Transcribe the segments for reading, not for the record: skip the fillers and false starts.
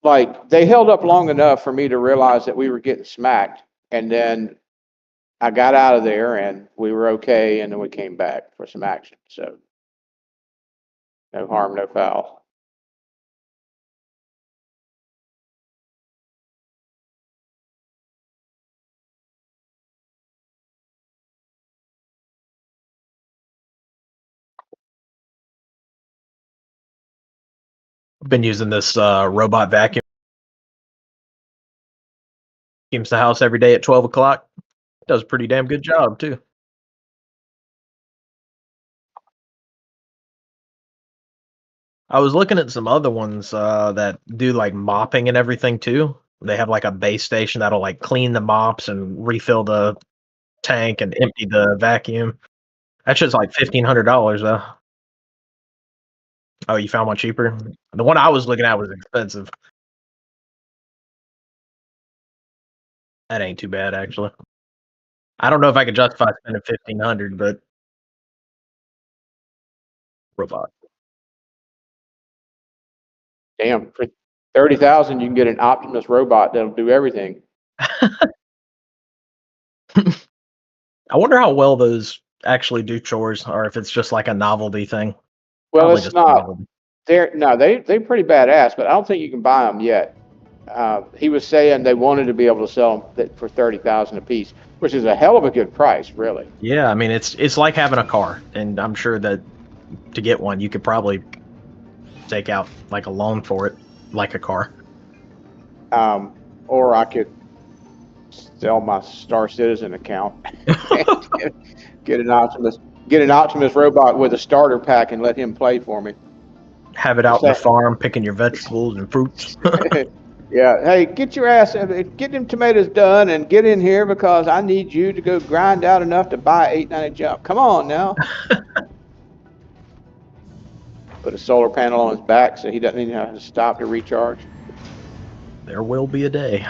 like they held up long enough for me to realize that we were getting smacked, and then I got out of there and we were okay, and then we came back for some action. So no harm, no foul. I've been using this robot vacuum. Vacuums the house every day at 12 o'clock. Does a pretty damn good job, too. I was looking at some other ones that do like mopping and everything, too. They have like a base station that'll like clean the mops and refill the tank and empty the vacuum. That shit's like $1,500 though. Oh, you found one cheaper? The one I was looking at was expensive. That ain't too bad, actually. I don't know if I could justify spending 1,500, but robot. Damn, for 30,000, you can get an Optimus robot that'll do everything. I wonder how well those actually do chores, or if it's just like a novelty thing. Well, Probably it's just a not. novelty. They're pretty badass, but I don't think you can buy them yet. He was saying they wanted to be able to sell them for 30,000 a piece, which is a hell of a good price, really. Yeah, I mean it's like having a car, and I'm sure that to get one you could probably take out like a loan for it, like a car. Or I could sell my Star Citizen account, get an Optimus robot with a starter pack, and let him play for me. Have it out in the farm picking your vegetables and fruits. Yeah, hey, get your ass, get them tomatoes done, and get in here because I need you to go grind out enough to buy 890 jump. Come on now. Put a solar panel on his back so he doesn't even have to stop to recharge. There will be a day.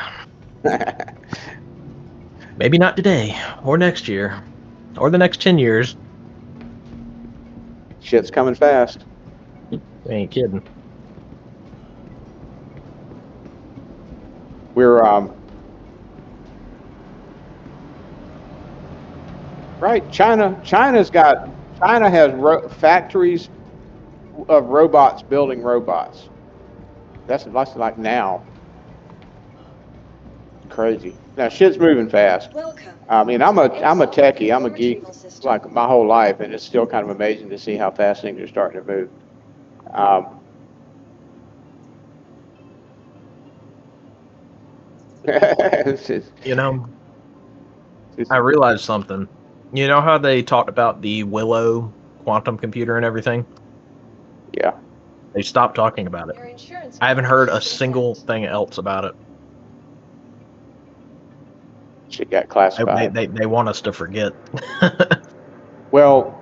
Maybe not today, or next year, or the next 10 years. Shit's coming fast. Ain't kidding. We're right. China has factories of robots building robots. That's like now. Crazy. Now shit's moving fast. I mean, I'm a techie. I'm a geek like my whole life, and it's still kind of amazing to see how fast things are starting to move. You know, I realized something. You know how they talked about the Willow quantum computer and everything? Yeah. They stopped talking about it. I haven't heard a single thing else about it. Shit got classified. They want us to forget. Well,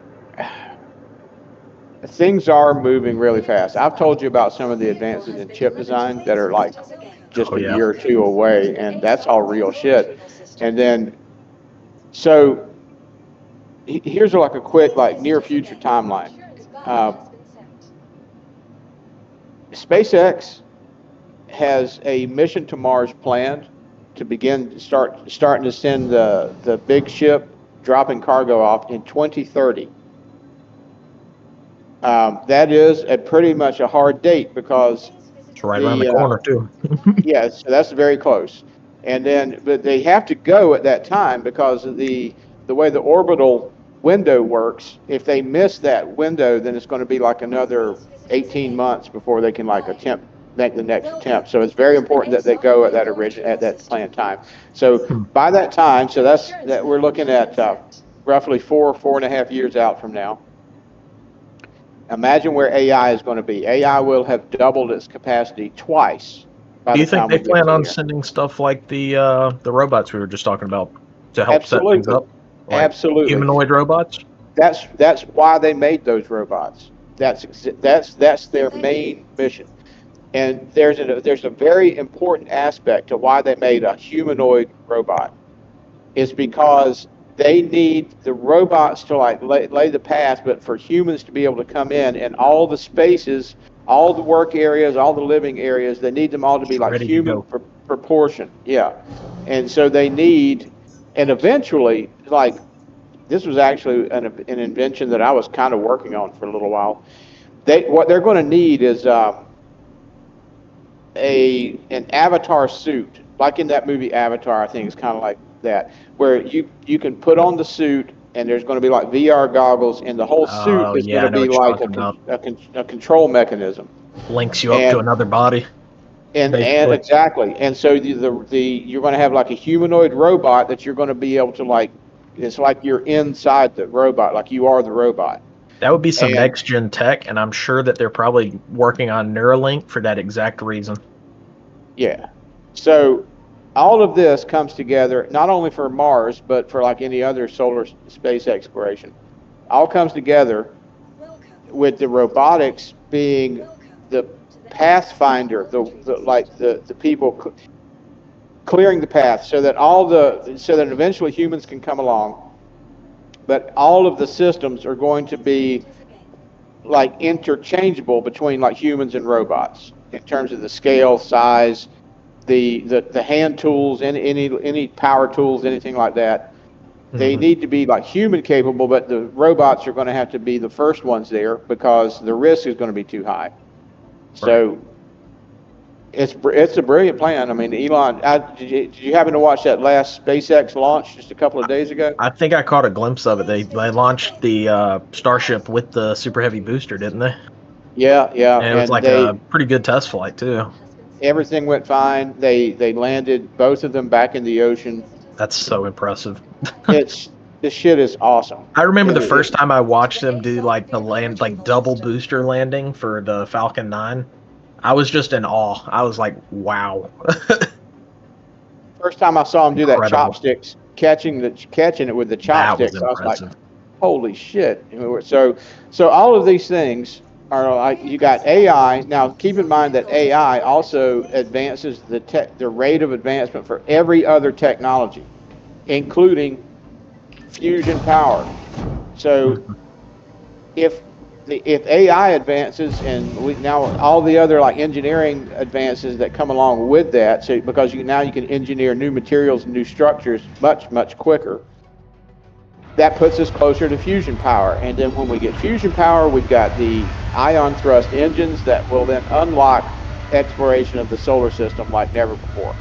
things are moving really fast. I've told you about some of the advances in chip design that are like just a year or two away, and that's all real shit. And then, so here's like a quick like near future timeline. SpaceX has a mission to Mars planned to begin starting to send the big ship dropping cargo off in 2030. That is pretty much a hard date because it's right around the corner too. Yeah, so that's very close. And then, but they have to go at that time because of the way the orbital window works. If they miss that window, then it's going to be like another 18 months before they can like make the next attempt. So it's very important that they go at that planned time. So by that time, so that we're looking at roughly 4.5 years out from now. Imagine where AI is going to be. AI will have doubled its capacity twice. Do you think they plan on sending stuff like the robots we were just talking about to help set things up? Like Absolutely. Humanoid robots? That's why they made those robots. That's their main mission. And there's a very important aspect to why they made a humanoid robot. It's because they need the robots to like lay the path, but for humans to be able to come in, and all the spaces all the work areas, all the living areas, they need them all to be like Ready to human go. proportion. Yeah. And so they need, and eventually, like, this was actually an invention that I was kind of working on for a little while. What they're going to need is an avatar suit, like in that movie Avatar. I think it's kind of like that, where you can put on the suit, and there's going to be like VR goggles, and the whole suit Oh is going yeah, to I know be what you're like talking about. a control mechanism. Links you up to And another body, and basically. exactly, and so the you're going to have like a humanoid robot that you're going to be able to like. It's like you're inside the robot, like you are the robot. That would be some And next gen tech, and I'm sure that they're probably working on Neuralink for that exact reason. yeah, so all of this comes together not only for Mars but for like any other solar space exploration. All comes together with the robotics being the pathfinder, the people clearing the path, so that so that eventually humans can come along, but all of the systems are going to be like interchangeable between like humans and robots in terms of the scale, size, the hand tools, any power tools, anything like that. They Mhm. need to be like human capable, but the robots are going to have to be the first ones there because the risk is going to be too high. Right. So it's a brilliant plan. I mean, Elon, did you happen to watch that last SpaceX launch just a couple of days ago? I think I caught a glimpse of it. They launched the Starship with the Super Heavy booster, didn't they? Yeah, yeah, And it was and like a pretty good test flight too. everything went fine. They landed both of them back in the ocean. That's so impressive. It's This shit is awesome. I remember the It, first time I watched them do like the land, like double booster landing for the Falcon 9. I was just in awe. I was like, wow. First time I saw him do that Incredible. chopsticks, catching it with the That was chopsticks, I was like, impressive. holy shit. So all of these things are like, you got AI. Now keep in mind that AI also advances the rate of advancement for every other technology, including fusion power. So Mhm. if if AI advances, and now all the other like engineering advances that come along with that, so because now you can engineer new materials and new structures much quicker. That puts us closer to fusion power, and then when we get fusion power, we've got the ion thrust engines that will then unlock exploration of the solar system like never before.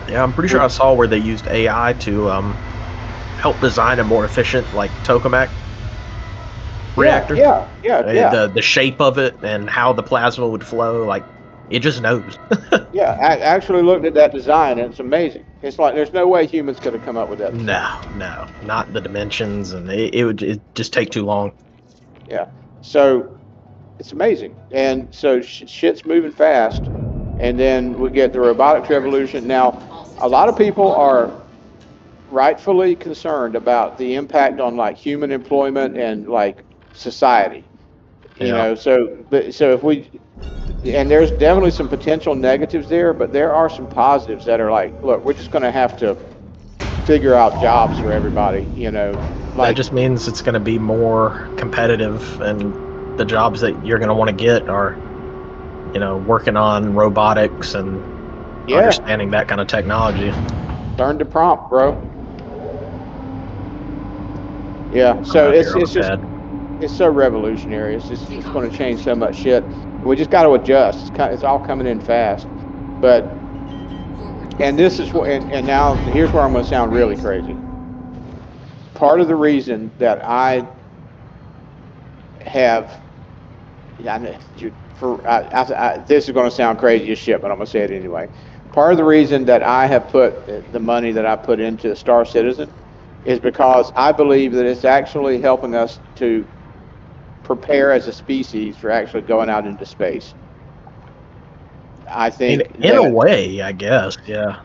Yeah, I'm pretty sure I saw where they used AI to help design a more efficient like tokamak Yeah, reactor. yeah, yeah, yeah. The shape of it and how the plasma would flow, like it just knows. Yeah, I actually looked at that design, and it's amazing. It's like there's no way humans could have come up with that design. No, not the dimensions, and it would just take too long. Yeah, so it's amazing, and so shit's moving fast, and then we get the robotics revolution. Now, a lot of people are rightfully concerned about the impact on like human employment and like society. Yeah, So if we and there's definitely some potential negatives there, but there are some positives that are like, look, we're just going to have to figure out jobs for everybody, that like, just means it's going to be more competitive, and the jobs that you're going to want to get are, working on robotics and yeah, understanding that kind of technology. learn to prompt, bro. Yeah, I'm so out here on it's a just pad. it's so revolutionary. It's going to change so much shit. We just got to adjust. It's all coming in fast, but and this is what and now here's where I'm going to sound really crazy. Part of the reason that I have this is going to sound crazy as shit, but I'm going to say it anyway. Part of the reason that I have put the money that I put into Star Citizen is because I believe that it's actually helping us to prepare as a species for actually going out into space. I think In a that way, I guess. Yeah.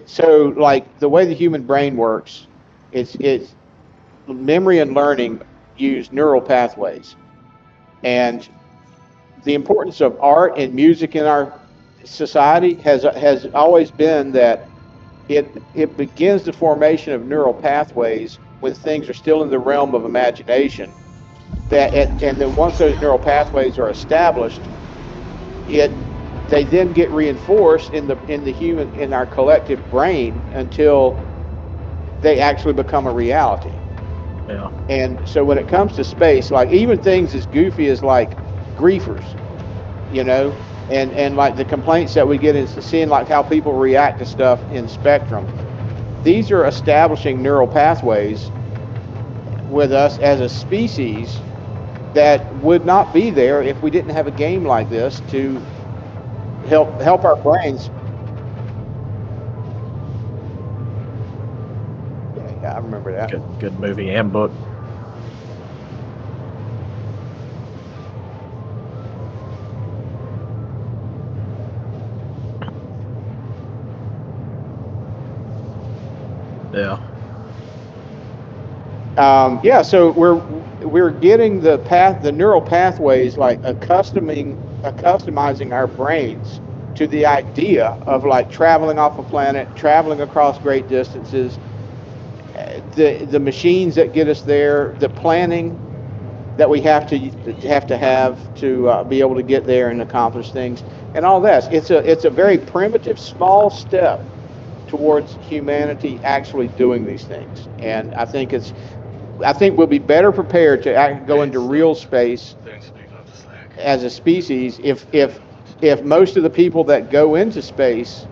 so like the way the human brain works, it's memory and learning use neural pathways, and the importance of art and music in our society has always been that it begins the formation of neural pathways when things are still in the realm of imagination, and then once those neural pathways are established, they then get reinforced in our collective brain until they actually become a reality. Yeah. And so when it comes to space, like even things as goofy as like griefers, and like the complaints that we get is seeing like how people react to stuff in Spectrum. These are establishing neural pathways with us as a species that would not be there if we didn't have a game like this to help our brains. Yeah, I remember that. Good movie and book. Yeah. Yeah, so we're getting the neural pathways, like customizing our brains to the idea of like traveling off a planet, traveling across great distances, the machines that get us there, the planning that we have to be able to get there and accomplish things, and all that. It's a very primitive, small step towards humanity actually doing these things, and I think we'll be better prepared to go into real space as a species if most of the people that go into space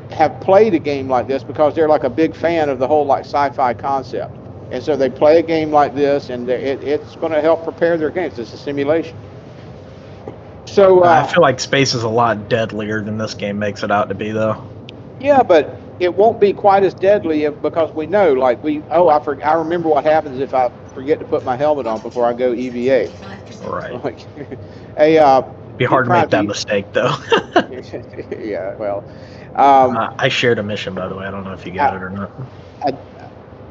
have played a game like this, because they're like a big fan of the whole like sci-fi concept, and so they play a game like this, and it's going to help prepare their games. It's a simulation. So I feel like space is a lot deadlier than this game makes it out to be, though. Yeah, but it won't be quite as deadly because we know, like I remember what happens if I forget to put my helmet on before I go EVA. Right. Like, be hard to make that mistake, though. Yeah, well. I shared a mission, by the way. I don't know if you got it or not.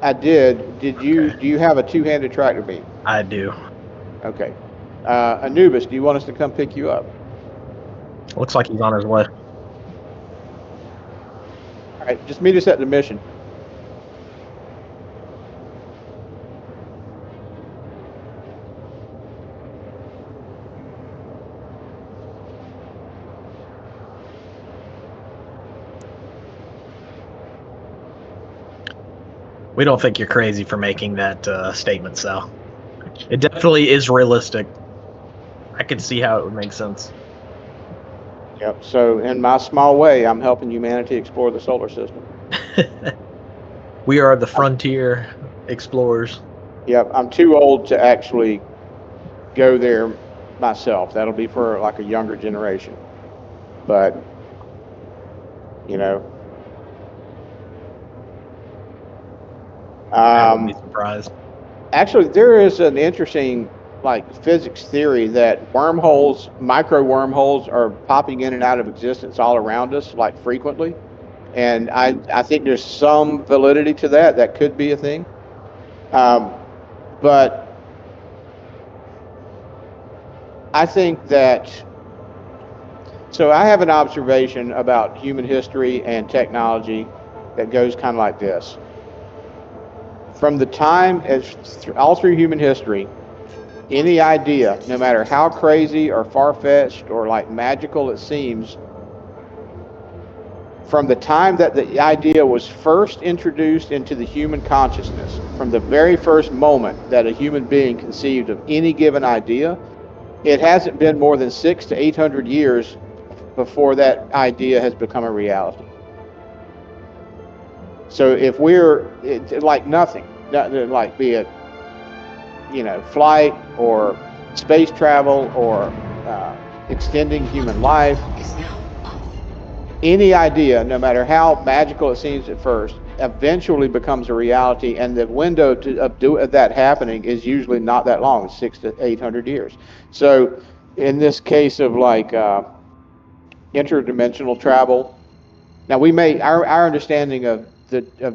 I did. Did you? Okay. Do you have a two-handed tractor beam? I do. Okay. Anubis, do you want us to come pick you up? Looks like he's on his way. All right, just meet us at the mission. We don't think you're crazy for making that statement, Sal. It definitely is realistic. I can see how it would make sense. Yep. So in my small way, I'm helping humanity explore the solar system. We are the frontier explorers. Yep. I'm too old to actually go there myself. That'll be for like a younger generation. But, I wouldn't be surprised. Actually, there is an interesting physics theory that micro wormholes are popping in and out of existence all around us, like frequently. And I think there's some validity to that. That could be a thing. But I think that, so I have an observation about human history and technology that goes kind of like this. From the time, all through human history, any idea, no matter how crazy or far-fetched or like magical it seems, from the time that the idea was first introduced into the human consciousness, from the very first moment that a human being conceived of any given idea, it hasn't been more than 600 to 800 years before that idea has become a reality. So if like nothing, like be it, flight or space travel or extending human life, any idea, no matter how magical it seems at first, eventually becomes a reality, and the window of that happening is usually not that long, 600 to 800 years. So in this case of interdimensional travel, now our understanding of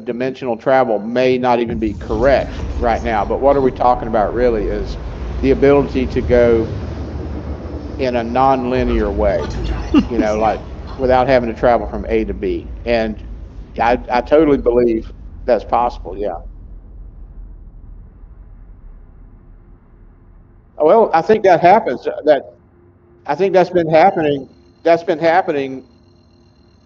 dimensional travel may not even be correct right now, but what are we talking about really is the ability to go in a non-linear way, like without having to travel from A to B. And I totally believe that's possible, yeah. Well, I think that happens. I think that's been happening. That's been happening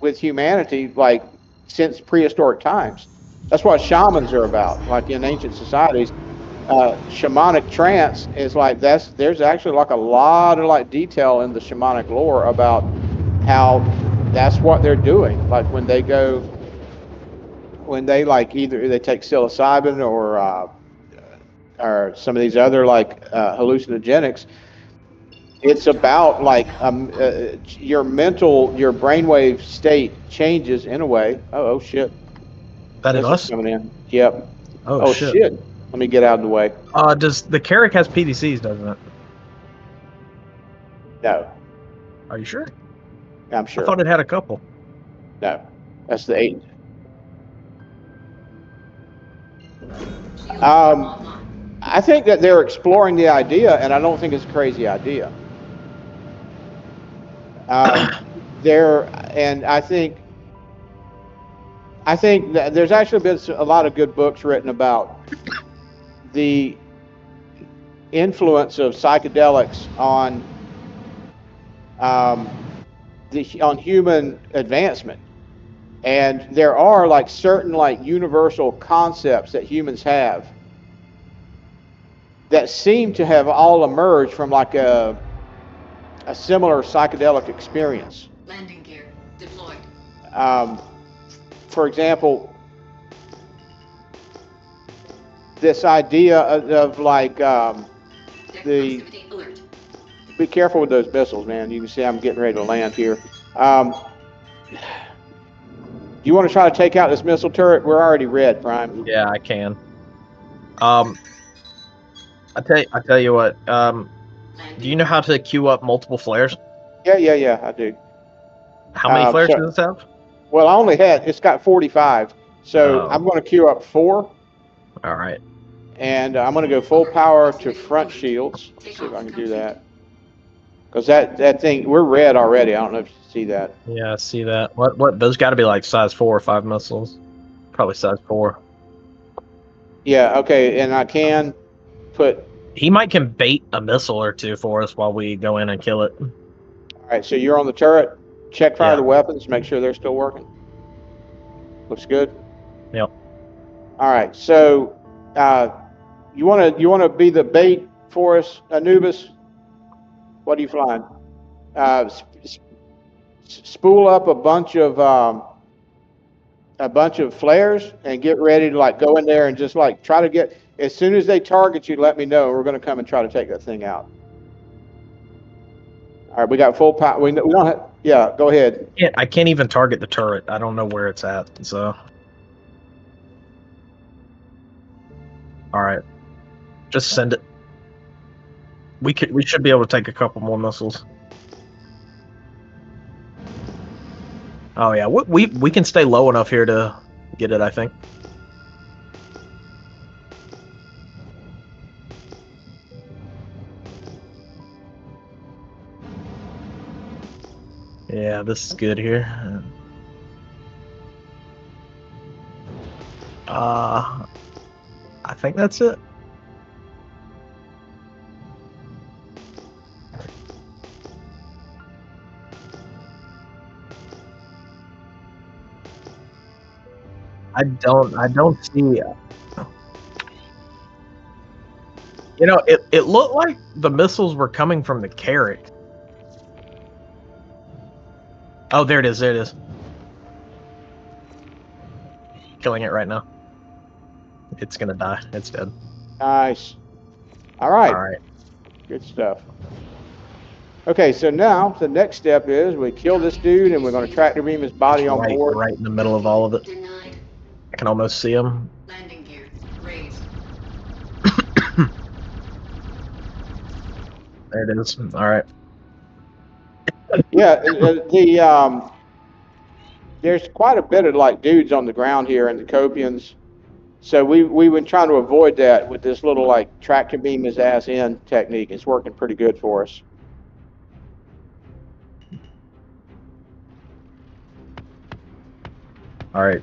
with humanity like since prehistoric times. That's what shamans are about. Like in ancient societies, shamanic trance is like that's. There's actually like a lot of like detail in the shamanic lore about how that's what they're doing. Like when they like either they take psilocybin or some of these other like hallucinogenics. It's about like your brainwave state changes in a way. Oh shit, That is missiles us. coming in. Yep. Oh, Oh shit. shit. Let me get out of the way. Does the Carrack has PDCs, doesn't it? No, Are you sure? I'm I sure. thought it had a couple. No, that's the 8. I think that they're exploring the idea, and I don't think it's a crazy idea. There, and I think that there's actually been a lot of good books written about the influence of psychedelics on on human advancement. And there are like certain like universal concepts that humans have that seem to have all emerged from like a similar psychedelic experience. Landing gear deployed. For example, this idea of like the. Alert. Be careful with those missiles, man. You can see I'm getting ready to land here. You want to try to take out this missile turret? We're already red, Prime. Yeah, I can. I tell you what. Do you know how to queue up multiple flares? Yeah, I do. How many flares does this have? Well, I only had, it's got 45. So I'm going to queue up 4. All right. And I'm going to go full power to front shields. Let's see if I can do that. Because that thing, we're red already. I don't know if you see that. Yeah, I see that. What? Those got to be like size 4 or 5 missiles. Probably size 4. Yeah, okay. And I can put. He can bait a missile or two for us while we go in and kill it. All right, so you're on the turret. Check fire the weapons. Make sure they're still working. Looks good. Yep. All right, so you want to be the bait for us, Anubis? What are you flying? Spool up a bunch of flares and get ready to like go in there and just like try to get. As soon as they target you, let me know. We're going to come and try to take that thing out. All right, we got full power. We don't have. Yeah, go ahead. Yeah, I can't even target the turret. I don't know where it's at. So. All right, just send it. We should be able to take a couple more missiles. Oh yeah, we can stay low enough here to get it, I think. Yeah, this is good here. I think that's it. I don't see. You know, it looked like the missiles were coming from the Carrack. Oh, there it is. There it is. Killing it right now. It's gonna die. It's dead. Nice. All right. All right. Good stuff. Okay, so now the next step is we kill this dude and we're going to tractor beam his body on board. Right in the middle of all of it. Denied. I can almost see him. Landing gear raised. There it is. All right. Yeah, there's quite a bit of like dudes on the ground here in the Copians. So we've been trying to avoid that with this little like tractor beam his ass in technique. It's working pretty good for us. All right.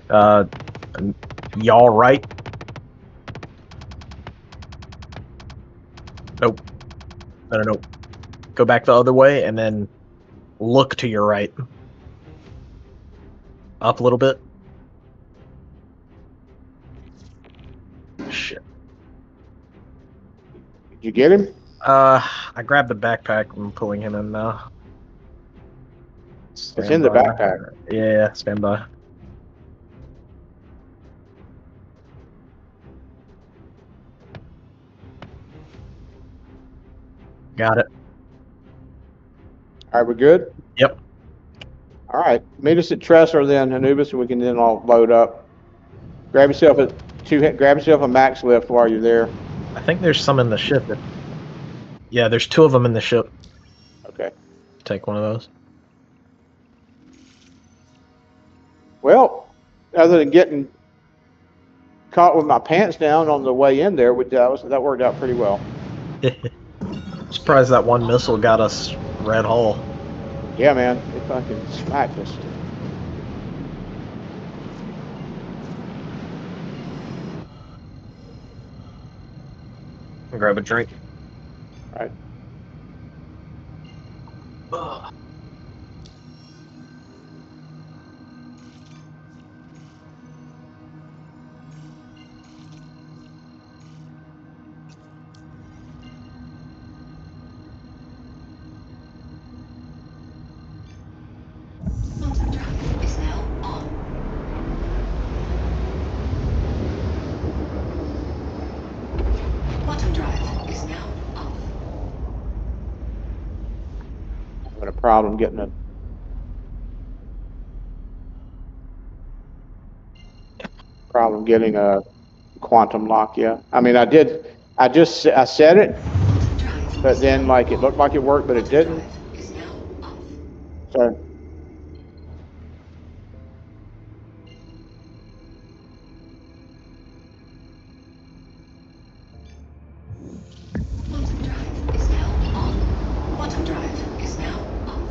Y'all right? Nope. No. Go back the other way and then look to your right. Up a little bit. Shit. Did you get him? I grabbed the backpack and I'm pulling him in now. It's in the Stand by. backpack. Yeah, stand by. Got it. All right, we're good? Yep. All right. Meet us at Tresor then, Anubis, and we can then all load up. Grab yourself a max lift while you're there. I think there's some in the ship. Yeah, there's 2 of them in the ship. Okay. Take one of those. Well, other than getting caught with my pants down on the way in there, that worked out pretty well. Surprised that one missile got us Red Hull. Yeah, man, it fucking smacked us. Grab a drink. All right. Ugh. Quantum drive is now on. Quantum drive is now off. Having a problem getting a quantum lock. Yeah, I mean, I said it, Quantum drive but is then now like it on. looked like it worked, but it Quantum didn't. drive is now off. So Quantum drive is now on. Quantum drive is now off.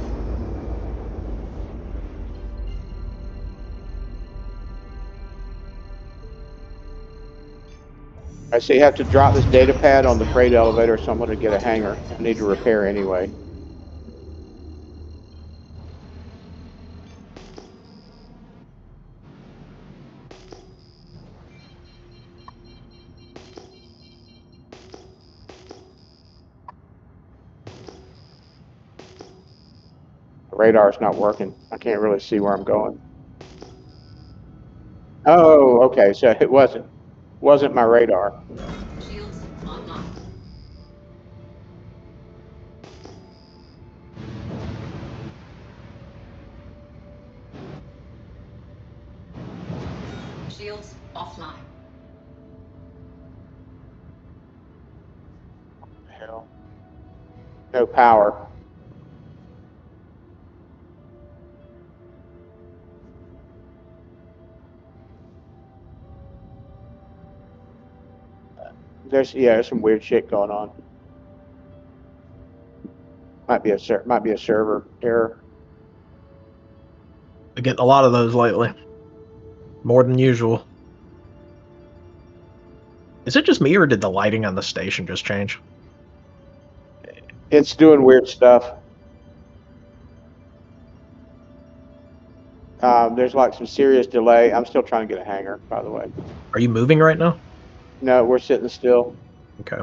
I say you have to drop this data pad on the freight elevator, so I'm going to get a hanger. I need to repair anyway. The radar's not working. I can't really see where I'm going. Oh, okay. So it wasn't my radar. Shields online. Shields offline. Hell, no power. There's some weird shit going on. Might be a server error. Been getting a lot of those lately. More than usual. Is it just me or did the lighting on the station just change? It's doing weird stuff. There's like some serious delay. I'm still trying to get a hanger, by the way. Are you moving right now? No, we're sitting still. Okay.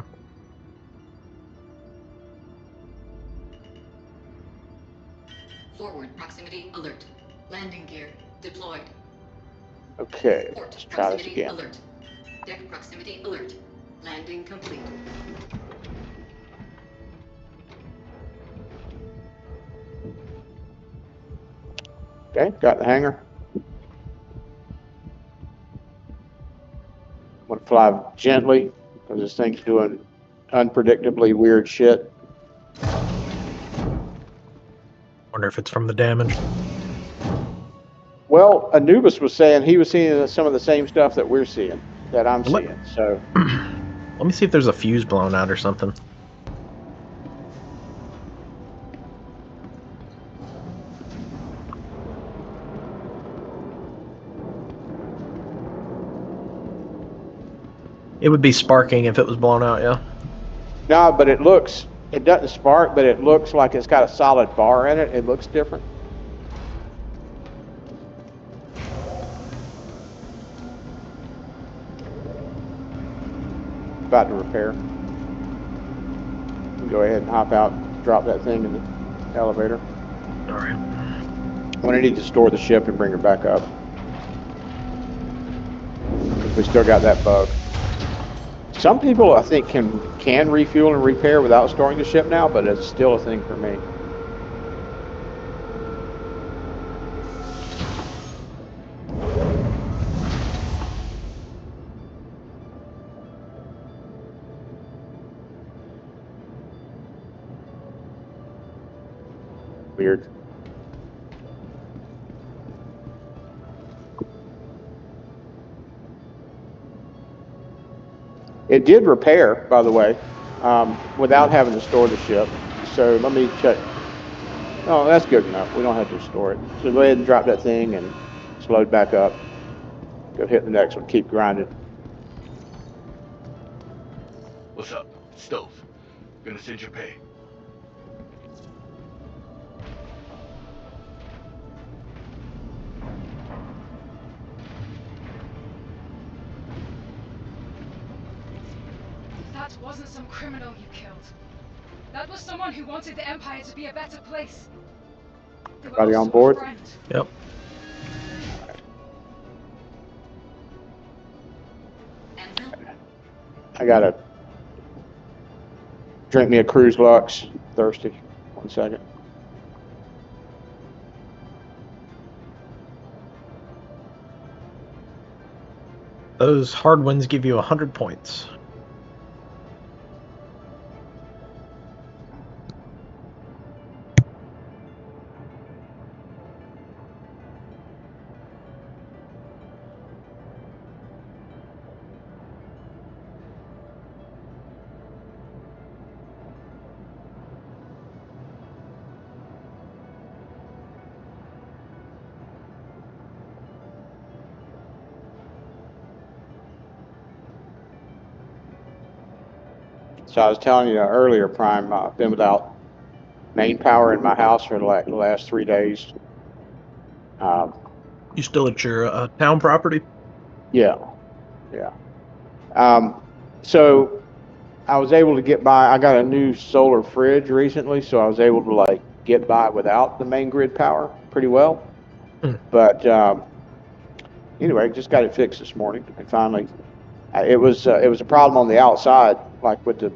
Forward proximity alert. Landing gear deployed. Okay, Port let's try this proximity again. alert. Deck proximity alert. Landing complete. Okay, got the hanger. I'm gonna fly gently because this thing's doing unpredictably weird shit. Wonder if it's from the damage. Well, Anubis was saying he was seeing some of the same stuff that we're seeing, that I'm What? seeing. So Let me see if there's a fuse blown out or something. It would be sparking if it was blown out, yeah. no, but it looks It doesn't spark, but it looks like it's got a solid bar in it. It looks different. About to repair. Go ahead and hop out, drop that thing in the elevator. All right. I'm gonna need to store the ship and bring her back up. We still got that bug. Some people, I think, can refuel and repair without storing the ship now, but it's still a thing for me. Weird. It did repair, by the way, without having to store the ship. So let me check. Oh, that's good enough. We don't have to store it. So go ahead and drop that thing and just load back up. Go hit the next one. Keep grinding. What's up? Stove. Gonna send your pay. That wasn't some criminal you killed. That was someone who wanted the Empire to be a better place. They were Everybody also on board? a friend. Yep. I gotta drink me a Cruise Lux. Thirsty. 1 second. Those hard wins give you 100 points. So I was telling you earlier, Prime, I've been without main power in my house for the last 3 days. You still at your town property? Yeah. So I was able to get by. I got a new solar fridge recently, so I was able to like get by without the main grid power pretty well. But anyway, just got it fixed this morning, and finally, it was a problem on the outside, like with the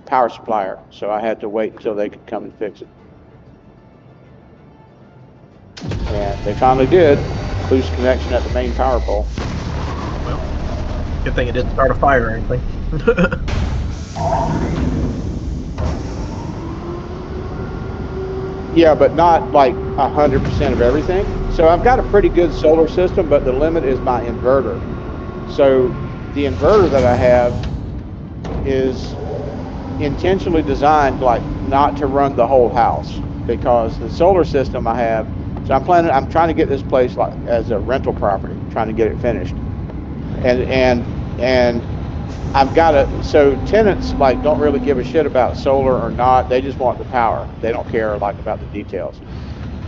power supplier. So I had to wait until they could come and fix it. And they finally did. Loose connection at the main power pole. Well, good thing it didn't start a fire or anything. Yeah, but not like 100% of everything. So I've got a pretty good solar system, but the limit is my inverter. So the inverter that I have is intentionally designed like not to run the whole house, because the solar system I have, so I'm trying to get this place like as a rental property, trying to get it finished. And I've got so tenants like don't really give a shit about solar or not. They just want the power. They don't care like about the details.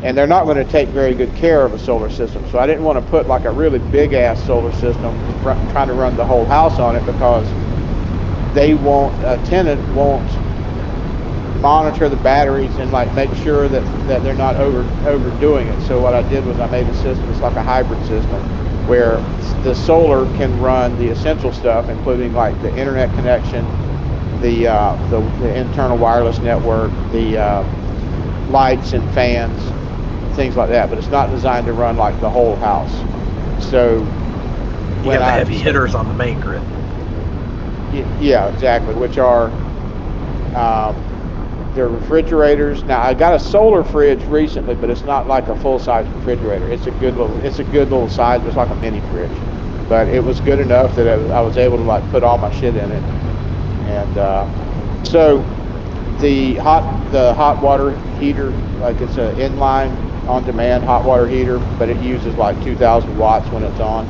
And they're not going to take very good care of a solar system. So I didn't want to put like a really big ass solar system trying to run the whole house on it, because a tenant won't monitor the batteries and like make sure that they're not overdoing it. So what I did was I made a system. It's like a hybrid system where the solar can run the essential stuff, including like the internet connection, the internal wireless network, the lights and fans, things like that. But it's not designed to run like the whole house. So You got the heavy hitters on the main grid. Yeah, exactly. Which are they're refrigerators. Now I got a solar fridge recently, but it's not like a full-size refrigerator. It's a good little size. It's like a mini fridge, but it was good enough that I was able to like put all my shit in it. And so the hot water heater, like it's an inline on-demand hot water heater, but it uses like 2,000 watts when it's on.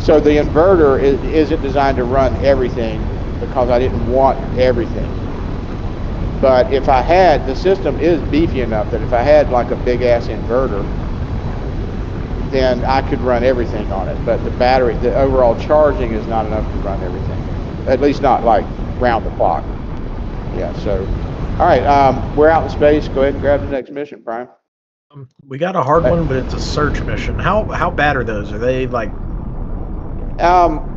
So the inverter isn't designed to run everything, because I didn't want everything. But if I had, the system is beefy enough that if I had like a big ass inverter, then I could run everything on it. But the battery, the overall charging is not enough to run everything. At least not like round the clock. Yeah, so, all right, we're out in space. Go ahead and grab the next mission, Prime. We got a hard one, but it's a search mission. How bad are those? Are they like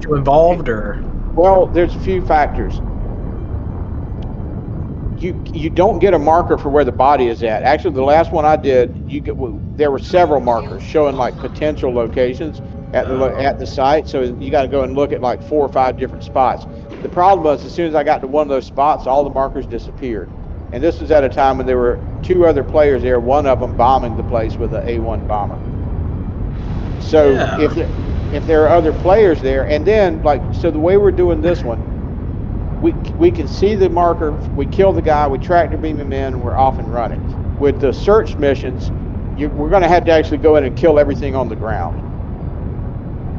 too involved or? Well, there's a few factors. You don't get a marker for where the body is at. Actually, the last one I did, there were several markers showing like potential locations at the site. So you got to go and look at like 4 or 5 different spots. The problem was, as soon as I got to one of those spots, all the markers disappeared. And this was at a time when there were 2 other players there. One of them bombing the place with an A1 bomber. So Yeah. if there are other players there, and then so the way we're doing this one, we can see the marker, we kill the guy, we tractor beam him in, and we're off and running. With the search missions, we're going to have to actually go in and kill everything on the ground,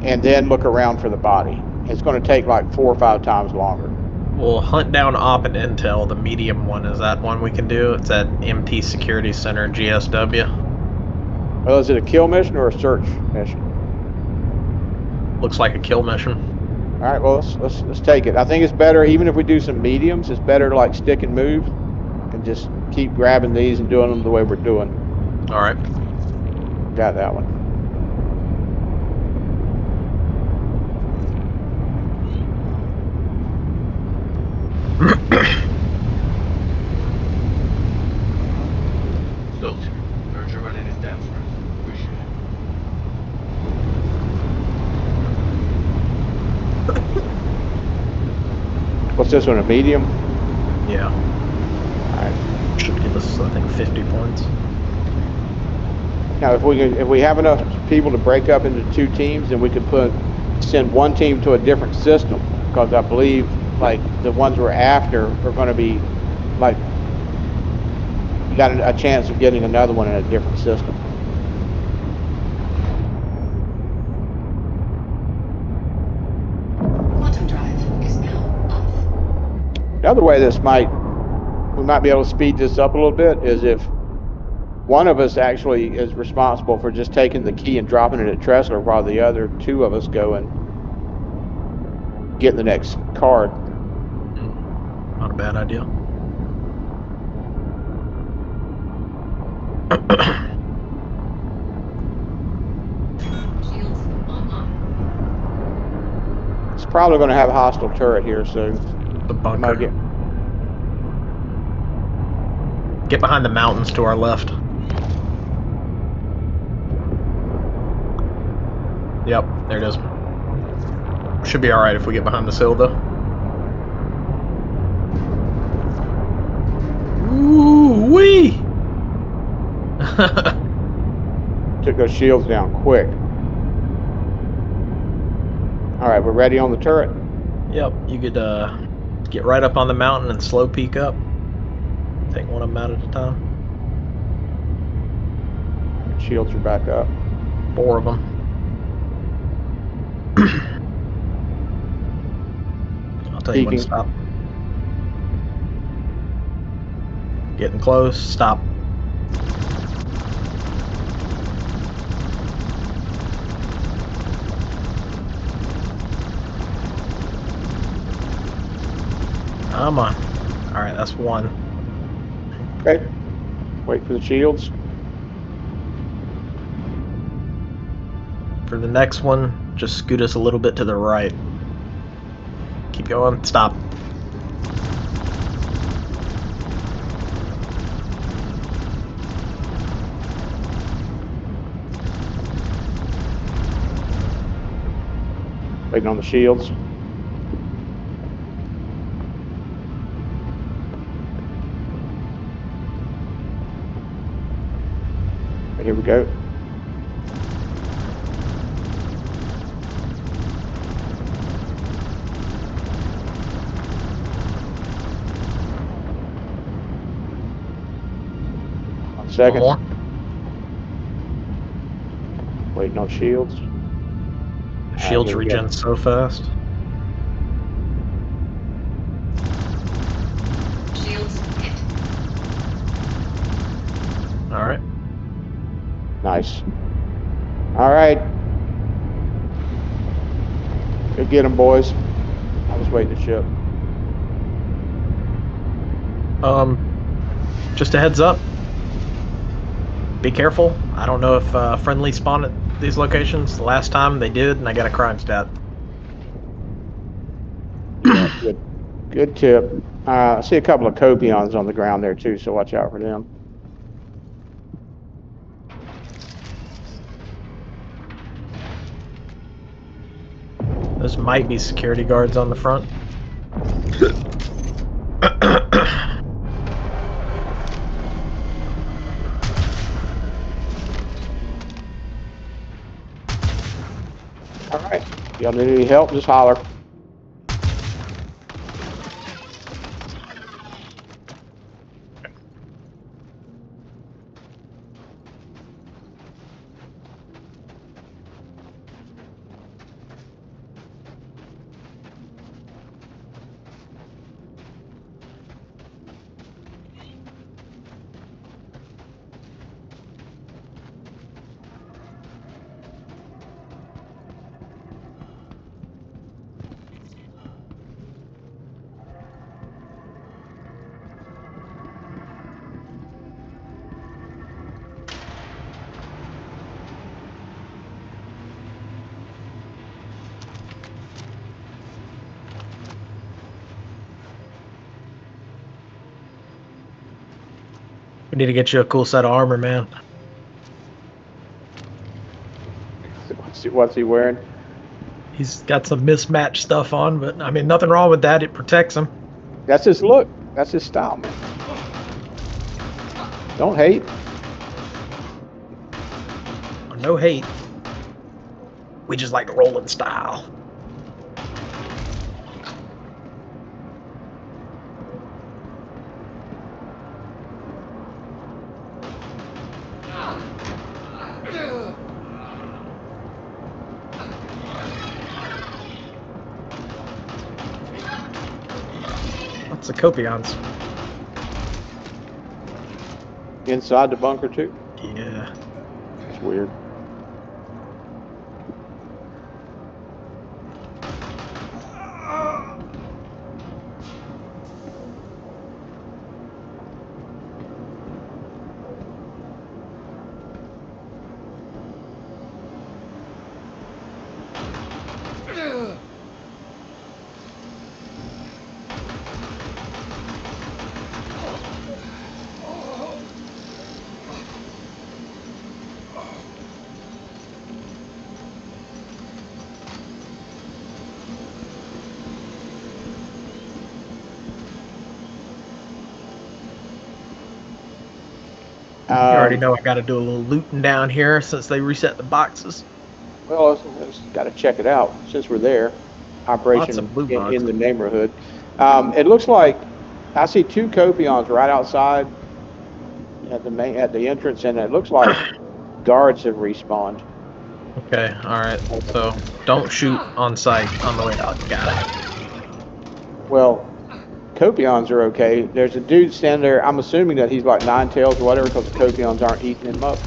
and then look around for the body. It's going to take like 4 or 5 times longer. We'll hunt down Op and Intel, the medium one. Is that one we can do? It's at MT Security Center, GSW. Well, is it a kill mission or a search mission? Looks like a kill mission. All right, well, let's take it. I think it's better, even if we do some mediums, it's better to like stick and move and just keep grabbing these and doing them the way we're doing. All right. Got that one. Stokes, heard you're running this down for us. Appreciate it. What's this one, a medium? Yeah. All right. Should give us, I think, 50 points. Now, if we have enough people to break up into 2 teams, then we could send one team to a different system, because I believe like the ones we're after are going to be like, you got a chance of getting another one in a different system. Quantum drive is now off. Another way we might be able to speed this up a little bit is if one of us actually is responsible for just taking the key and dropping it at Tressler, while the other 2 of us go and get the next card. Not a bad idea. Shields online. It's probably going to have a hostile turret here, so The it might bunker. Get behind the mountains to our left. Yep, there it is. Should be alright if we get behind this hill, though. Ooh-wee! took those shields down quick. All right, we're ready on the turret. Yep, you could get right up on the mountain and slow peek up. Take one of them out at a time. Shields are back up. 4 of them. I'll tell you when to Peeking. stop. Getting close, stop. Come on. Alright, that's 1. Okay. Wait for the shields. For the next one, just scoot us a little bit to the right. Keep going, stop. Waiting on the shields. Right, here we go. Second. One more. Waiting on shields. Shields here we go. regen so fast. All right. Nice. All right. Go get them, boys. I'll just wait the ship. Just a heads up. Be careful. I don't know if friendly spawn at these locations. The last time they did, and I got a crime stat. Yeah, good tip. I see a couple of copions on the ground there too, so watch out for them. Those might be security guards on the front. All right. If y'all need any help, just holler. We need to get you a cool set of armor, man. What's he wearing? He's got some mismatched stuff on, but I mean, nothing wrong with that. It protects him. That's his look. That's his style, man. Don't hate. No hate. We just like to roll in style. What's the copions? Inside the bunker too? Yeah. It's weird. You already know I got to do a little looting down here since they reset the boxes. Well, let's got to check it out since we're there. Operation of blue in the neighborhood. It looks like I see two copions right outside at the entrance, and it looks like guards have respawned. Okay, all right. So don't shoot on sight on the way out. Got it. Well, copions are okay. There's a dude standing there. I'm assuming that he's like Nine Tails or whatever because the copions aren't eating him up.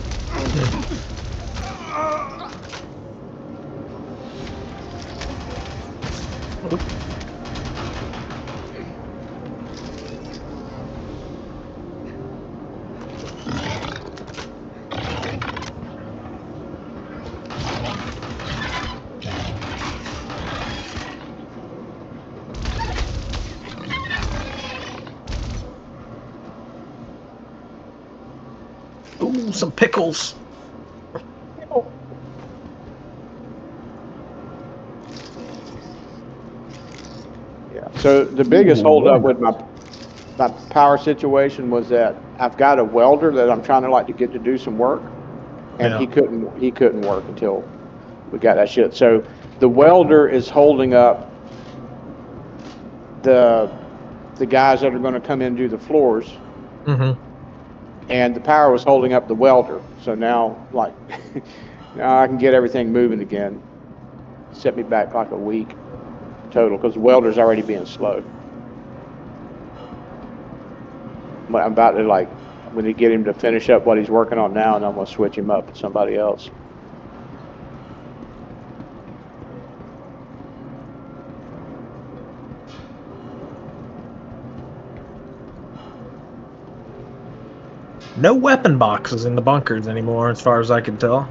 Ooh, some pickles. Yeah. So the biggest holdup with my power situation was that I've got a welder that I'm trying to get to do some work, and he couldn't work until we got that shit. So the welder is holding up the guys that are going to come in and do the floors. Mm-hmm. And the power was holding up the welder. So now, now I can get everything moving again. Set me back like a week total because the welder's already being slow. But I'm about to We need to get him to finish up what he's working on now, and I'm going to switch him up with somebody else. No weapon boxes in the bunkers anymore, as far as I can tell.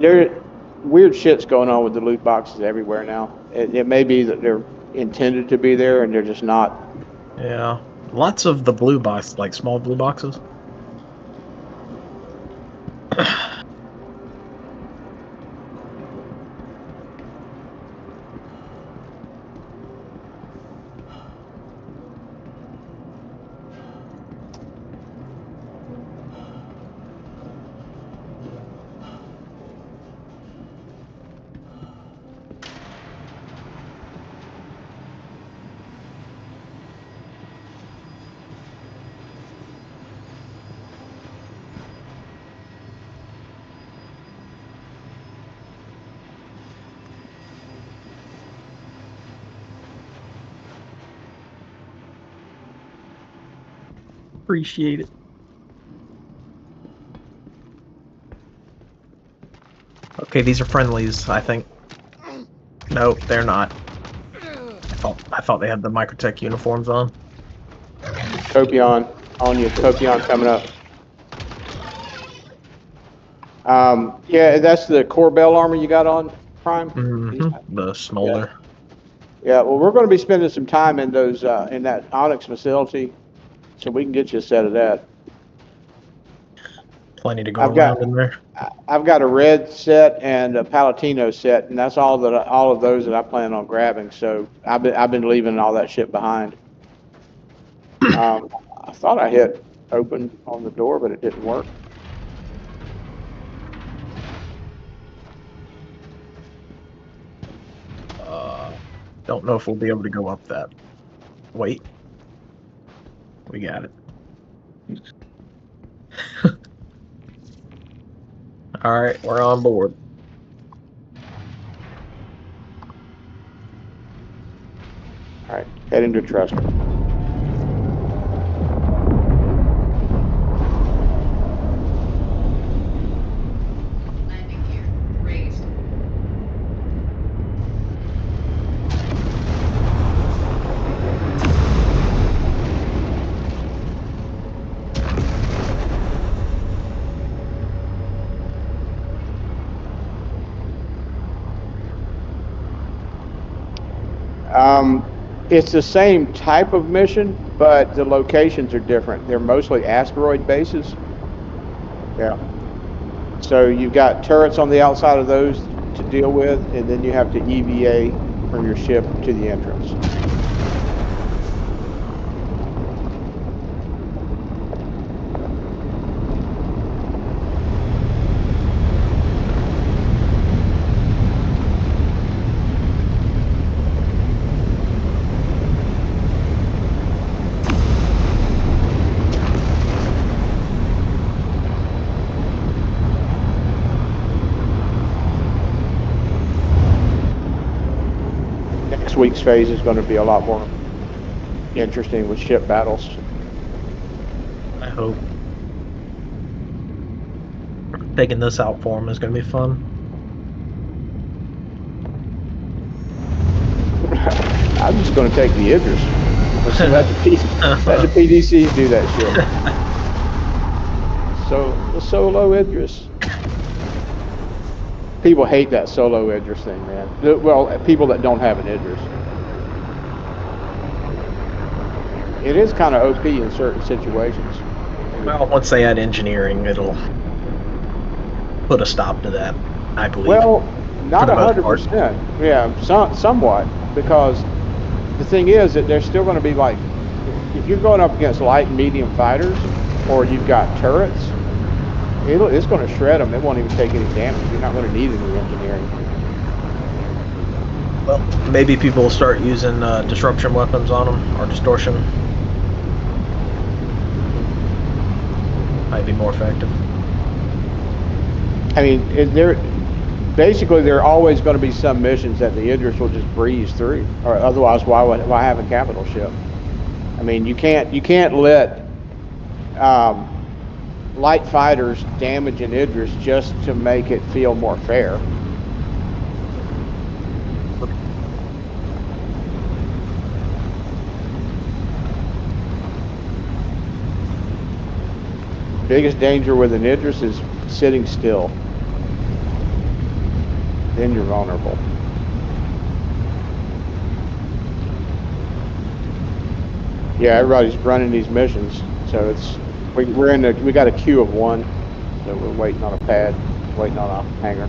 There, weird shit's going on with the loot boxes everywhere now. It may be that they're intended to be there and they're just not. Yeah, lots of the blue boxes, like small blue boxes. Appreciate it. Okay, these are friendlies, I think. Nope, they're not. I thought they had the Microtech uniforms on. Copion on you. Copion coming up. Yeah, that's the Corbel armor you got on, Prime? Mm-hmm. The smolder. Yeah, well, we're going to be spending some time in those in that Onyx facility, so we can get you a set of that. Plenty to go around in there. I've got a red set and a Palatino set, and that's all of those that I plan on grabbing. So I've been leaving all that shit behind. I thought I hit open on the door, but it didn't work. Don't know if we'll be able to go up that. Wait. We got it. Alright, we're on board. Alright, heading to Trust. Landing gear raised. It's the same type of mission, but the locations are different. They're mostly asteroid bases. Yeah. So you've got turrets on the outside of those to deal with, and then you have to EVA from your ship to the entrance. Next week's phase is going to be a lot more interesting with ship battles. I hope. Taking this out for him is going to be fun. I'm just going to take the Idris. Let the PDCs do that shit. So the solo Idris. People hate that solo Idris thing, man. Well, people that don't have an Idris. It is kind of OP in certain situations. Well, once they add engineering, it'll put a stop to that, I believe. Well, not For the most 100%. Yeah, somewhat. Because the thing is that there's still going to be like, if you're going up against light and medium fighters, or you've got turrets, it's going to shred them. It won't even take any damage. You're not going to need any engineering. Well, maybe people will start using disruption weapons on them, or distortion. Might be more effective. I mean, there are always going to be some missions that the Idris will just breeze through, or otherwise, why have a capital ship? I mean, you can't let light fighters damage an Idris just to make it feel more fair. Biggest danger with an Idris is sitting still. Then you're vulnerable. Yeah, everybody's running these missions, so we got a queue of one, so we're waiting on a pad, waiting on a hangar.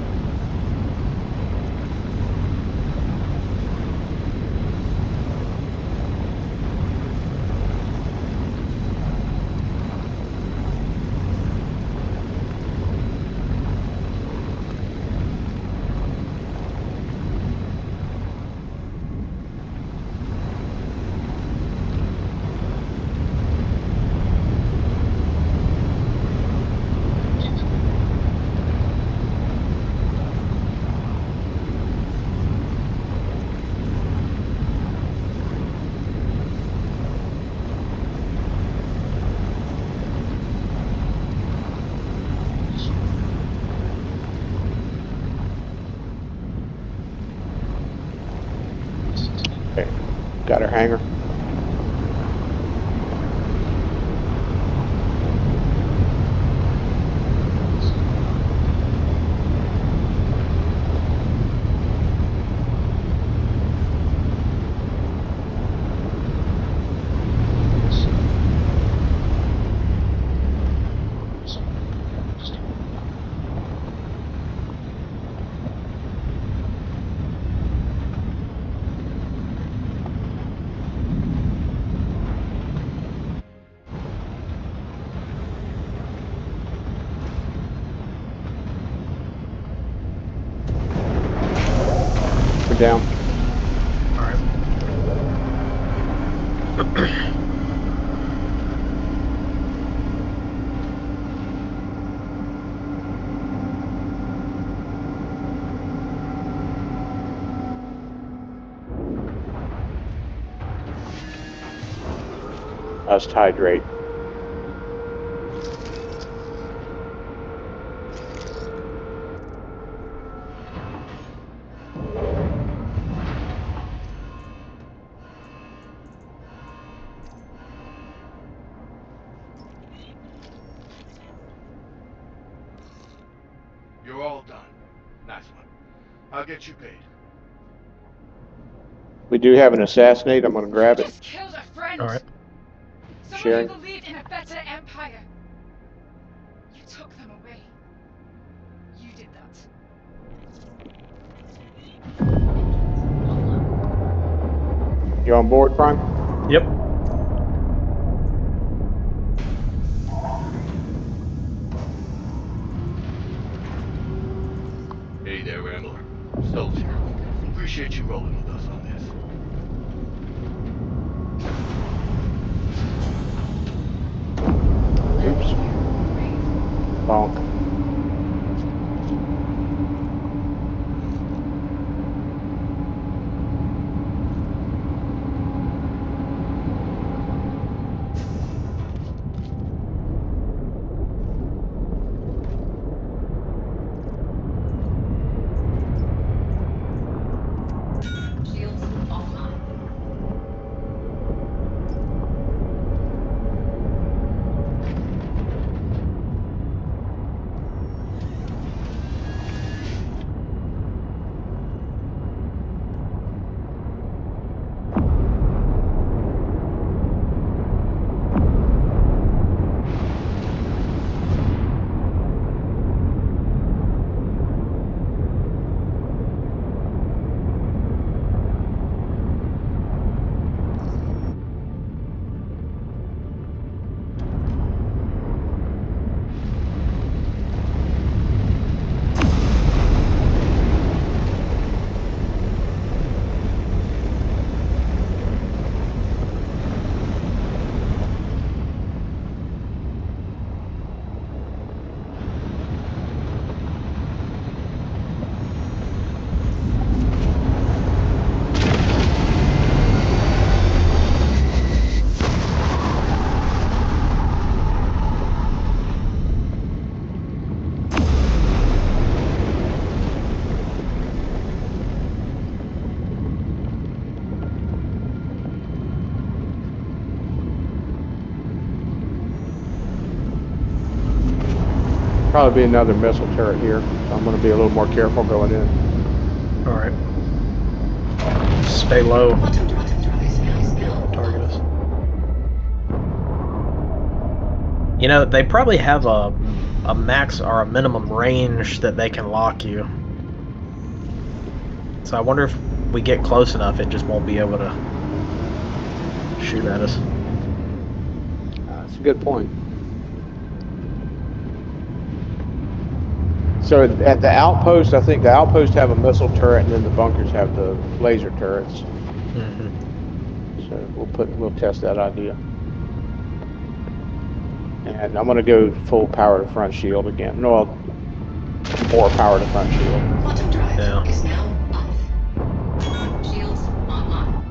Okay, got our hangar. We're down. All right. Us hydrate. You're all done. Nice one. I'll get you paid. We do have an assassinate. I'm going to grab You it. just killed a friend. All right. Someone Sharon? who believed in a better empire. You took them away. You did that. You on board, Prime? Yep. Hey there, Rambler. Stoves here. Appreciate you rolling with us on this. Oops. Bonk. Shields online. Probably be another missile turret here, so I'm going to be a little more careful going in. All right. Stay low. Quantum drive is now Target us. You know, they probably have a max or a minimum range that they can lock you. So I wonder if we get close enough, it just won't be able to shoot at us. That's a good point. So at the outpost, I think the outposts have a missile turret, and then the bunkers have the laser turrets. Mm-hmm. So we'll test that idea. And I'm going to go full power to front shield again. No, more power to front shield. Quantum drive Yeah. is now off. Shields online.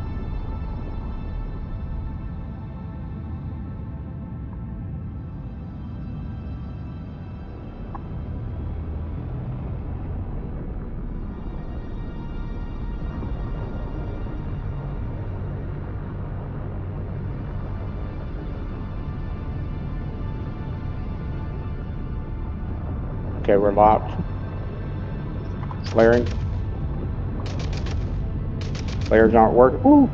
Okay, we're locked. Flaring. Flares aren't working. Ooh.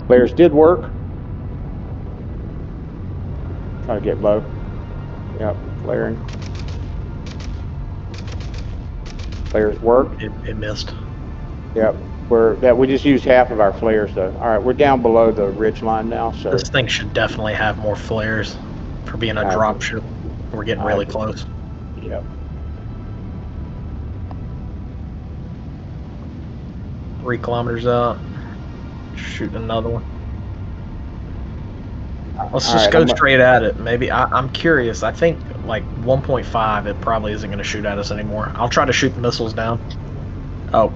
Flares did work. Try to get low. Yep, flaring. Flares work. It missed. Yep. We just used half of our flares though. All right, we're down below the ridge line now, so This thing should definitely have more flares for being a I drop agree. ship. We're getting I really agree. close. yep. 3 kilometers out. Shoot another one. Let's All just right, go I'm straight at it. Maybe I'm curious. I think like 1.5, it probably isn't going to shoot at us anymore. I'll try to shoot the missiles down. Oh.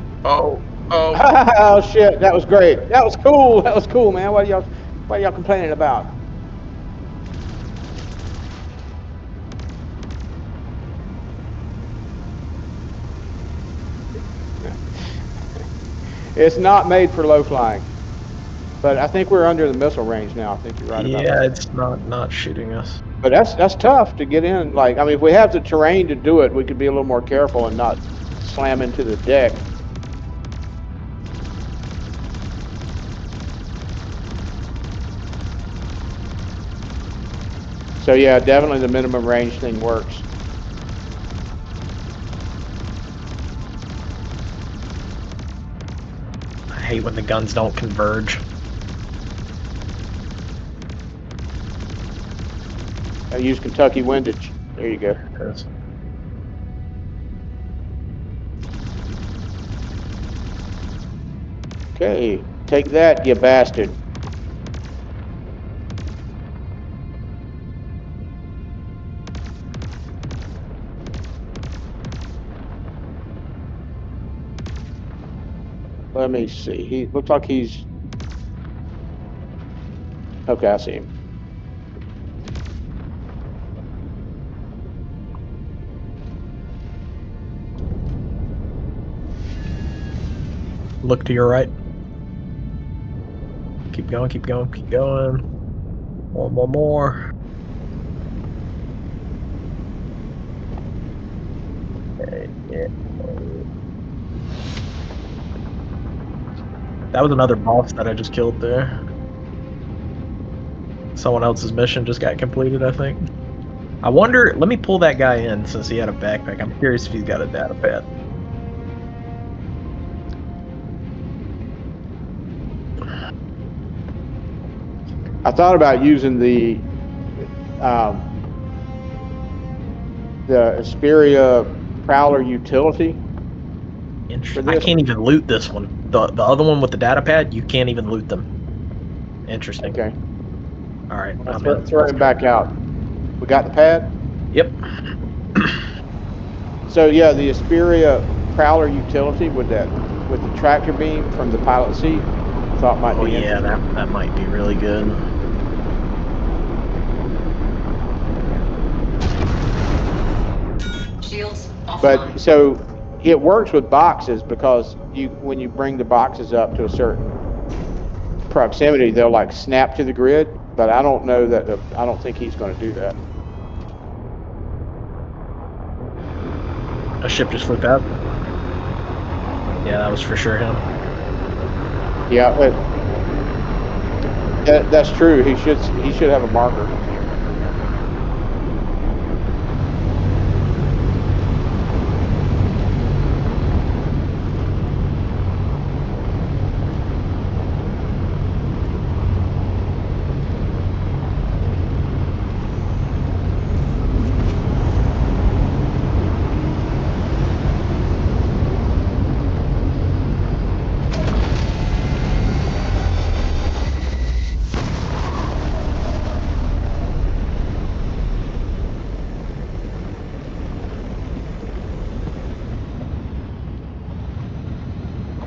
Oh shit, that was great. That was cool. That was cool, man. What are y'all complaining about? It's not made for low flying. But I think we're under the missile range now. I think you're right about Yeah, that. it's not shooting us. But that's tough to get in. Like, I mean, if we have the terrain to do it, we could be a little more careful and not slam into the deck. So yeah, definitely the minimum range thing works. I hate when the guns don't converge. I use Kentucky windage. There you go. There it is. Okay, take that, you bastard. Let me see. He looks like he's. Okay, I see him. Look to your right. Keep going, keep going, keep going. More. Yeah. That was another boss that I just killed there. Someone else's mission just got completed, I think. I wonder, let me pull that guy in since he had a backpack. I'm curious if he's got a data pad. I thought about using the Asperia Prowler utility. Interesting. For I this can't even loot this one. The other one with the data pad, you can't even loot them. Interesting. Okay. All right. Throw him back out. We got the pad? Yep. So yeah, the Asperia Prowler utility with the tractor beam from the pilot seat, I thought might Oh be yeah, interesting. that might be really good. Shields offline. But so it works with boxes because when you bring the boxes up to a certain proximity, they'll like snap to the grid. But I don't know that I don't think he's going to do that. A ship just flew past. Yeah, that was for sure him. Yeah, that's true. He should have a marker.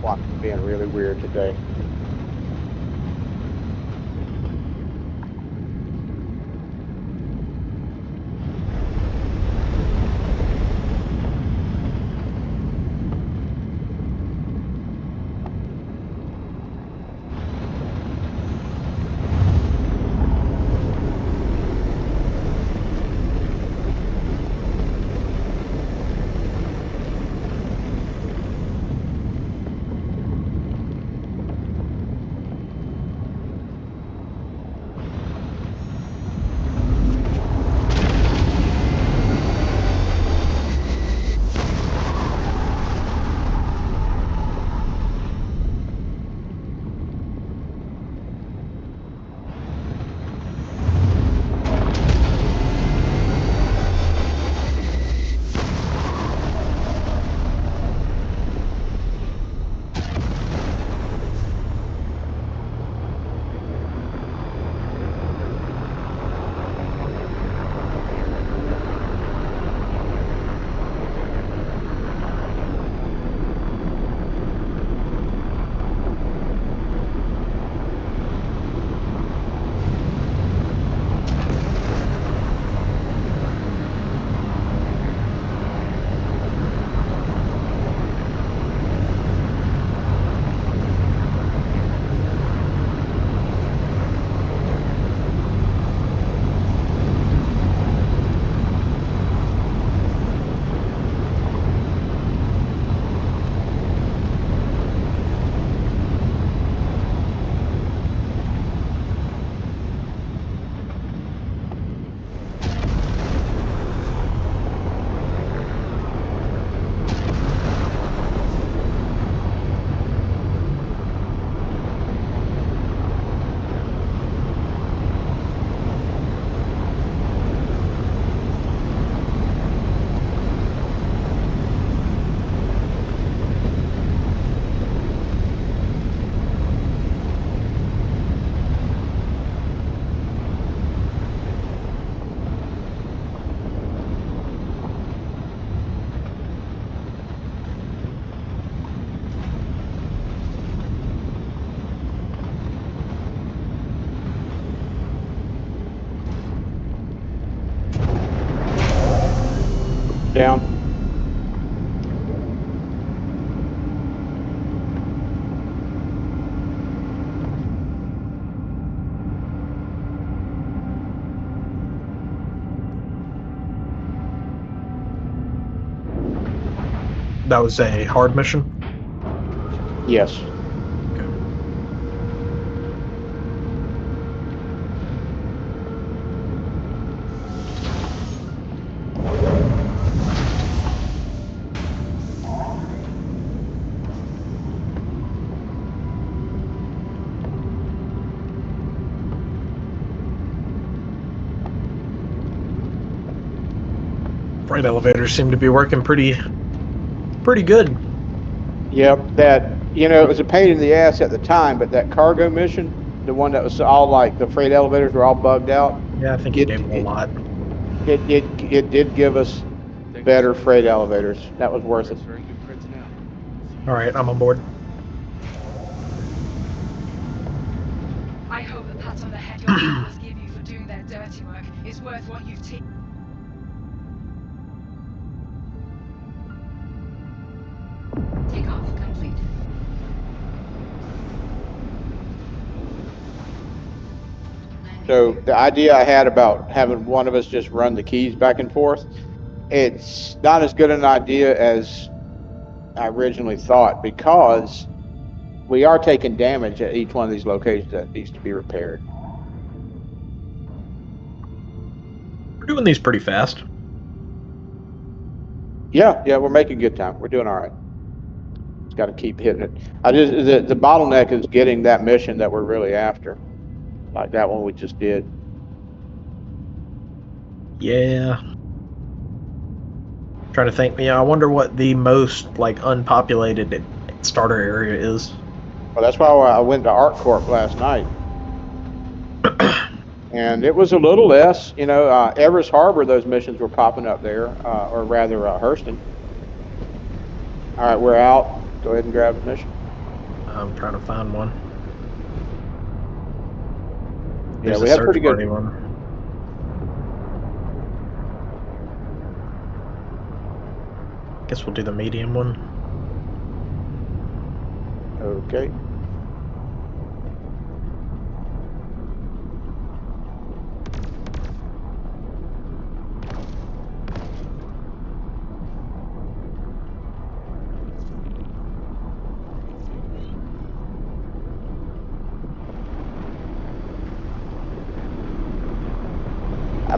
Clock is being really weird today. Down. That was a hard mission. Yes. Freight elevators seem to be working pretty good. Yep. It was a pain in the ass at the time, but that cargo mission, the one that was all like the freight elevators were all bugged out. Yeah, I think it gave a lot. It did give us better freight elevators. That was worth it. All right, I'm on board. I hope the pat on the head your neighbors give you for doing their dirty work is worth what you've taken. Takeoff complete. So the idea I had about having one of us just run the keys back and forth, it's not as good an idea as I originally thought, because we are taking damage at each one of these locations that needs to be repaired. We're doing these pretty fast. Yeah, we're making good time. We're doing all right. Just got to keep hitting it. The bottleneck is getting that mission that we're really after, like that one we just did. Yeah. Trying to think. Yeah, I wonder what the most like unpopulated starter area is. Well, that's why I went to ArcCorp last night. And it was a little less, Everest Harbor, those missions were popping up there, or rather Hurston. All right, we're out. Go ahead and grab the mission. I'm trying to find one. Yeah, we had pretty good. One. Guess we'll do the medium one. Okay.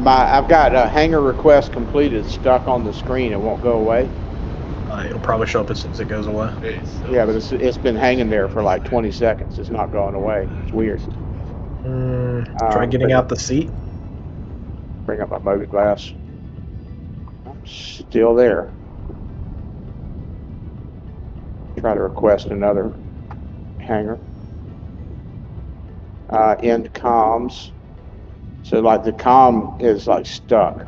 I've got a hangar request completed stuck on the screen. It won't go away. It'll probably show up as soon as it goes away. Yeah, but it's been hanging there for like 20 seconds. It's not going away. It's weird. Try getting out the seat. Bring up my motor glass. Still there. Try to request another hangar. End comms. So like the comm is like stuck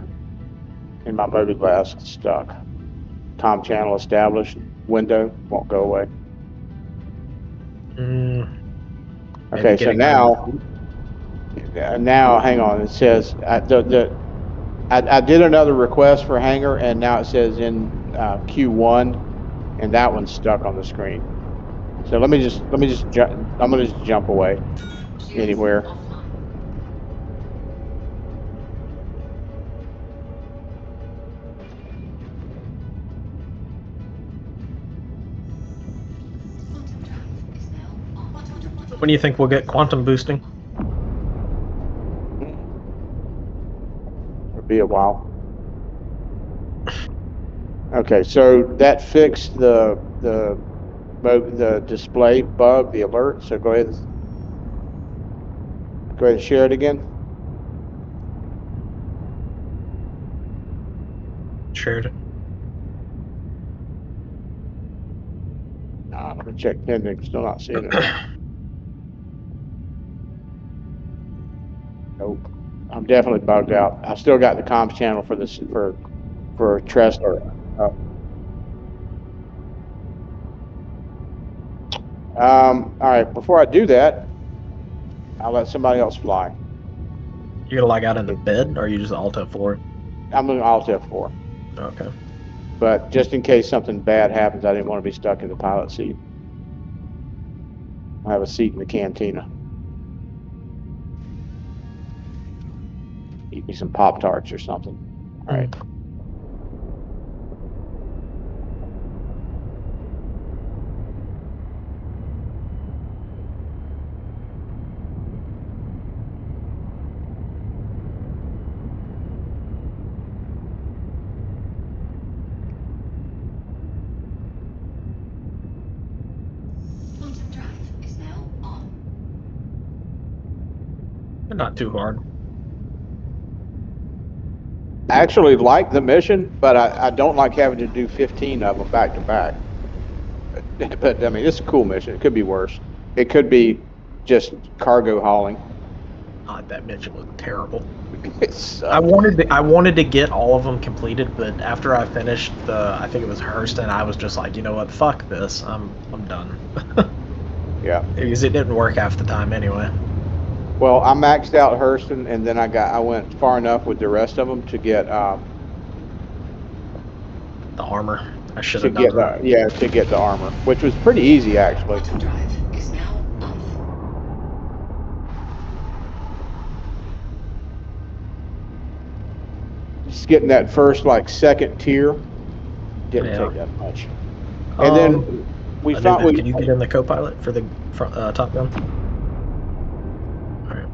in my motor glass. It's stuck. Comm channel established. Window won't go away. Okay, so now hang on. It says I did another request for hangar, and now it says in Q1, and that one's stuck on the screen. So let me just I'm gonna just jump away anywhere. When do you think we'll get quantum boosting? It'll be a while. Okay, so that fixed the display bug, the alert. So go ahead and share it again. Shared it. I'm gonna check pending. Still not seeing it. Nope. I'm definitely bugged out. I still got the comms channel for this for Tressler. All right. Before I do that, I'll let somebody else fly. You're gonna lag out in the bed, or are you just Alt F4? I'm going to Alt F4. Okay. But just in case something bad happens, I didn't want to be stuck in the pilot seat. I have a seat in the cantina. Eat me some Pop-Tarts or something. All right. Quantum drive is now on. But not too hard. I actually like the mission, but I don't like having to do 15 of them back to back. But I mean, it's a cool mission. It could be worse. It could be just cargo hauling. God, that mission was terrible. It's, I wanted to get all of them completed, but after I finished I think it was Hurston, I was just like, you know what, fuck this. I'm done. Yeah. Because it didn't work half the time anyway. Well, I maxed out Hurston, and then I went far enough with the rest of them to get The armor. I should have done that. to get the armor, which was pretty easy actually. Quantum drive is now up. just getting that first like second tier didn't Yeah. take that much. And then we found Anubis, can you get in the co-pilot for the Top Gun? All right.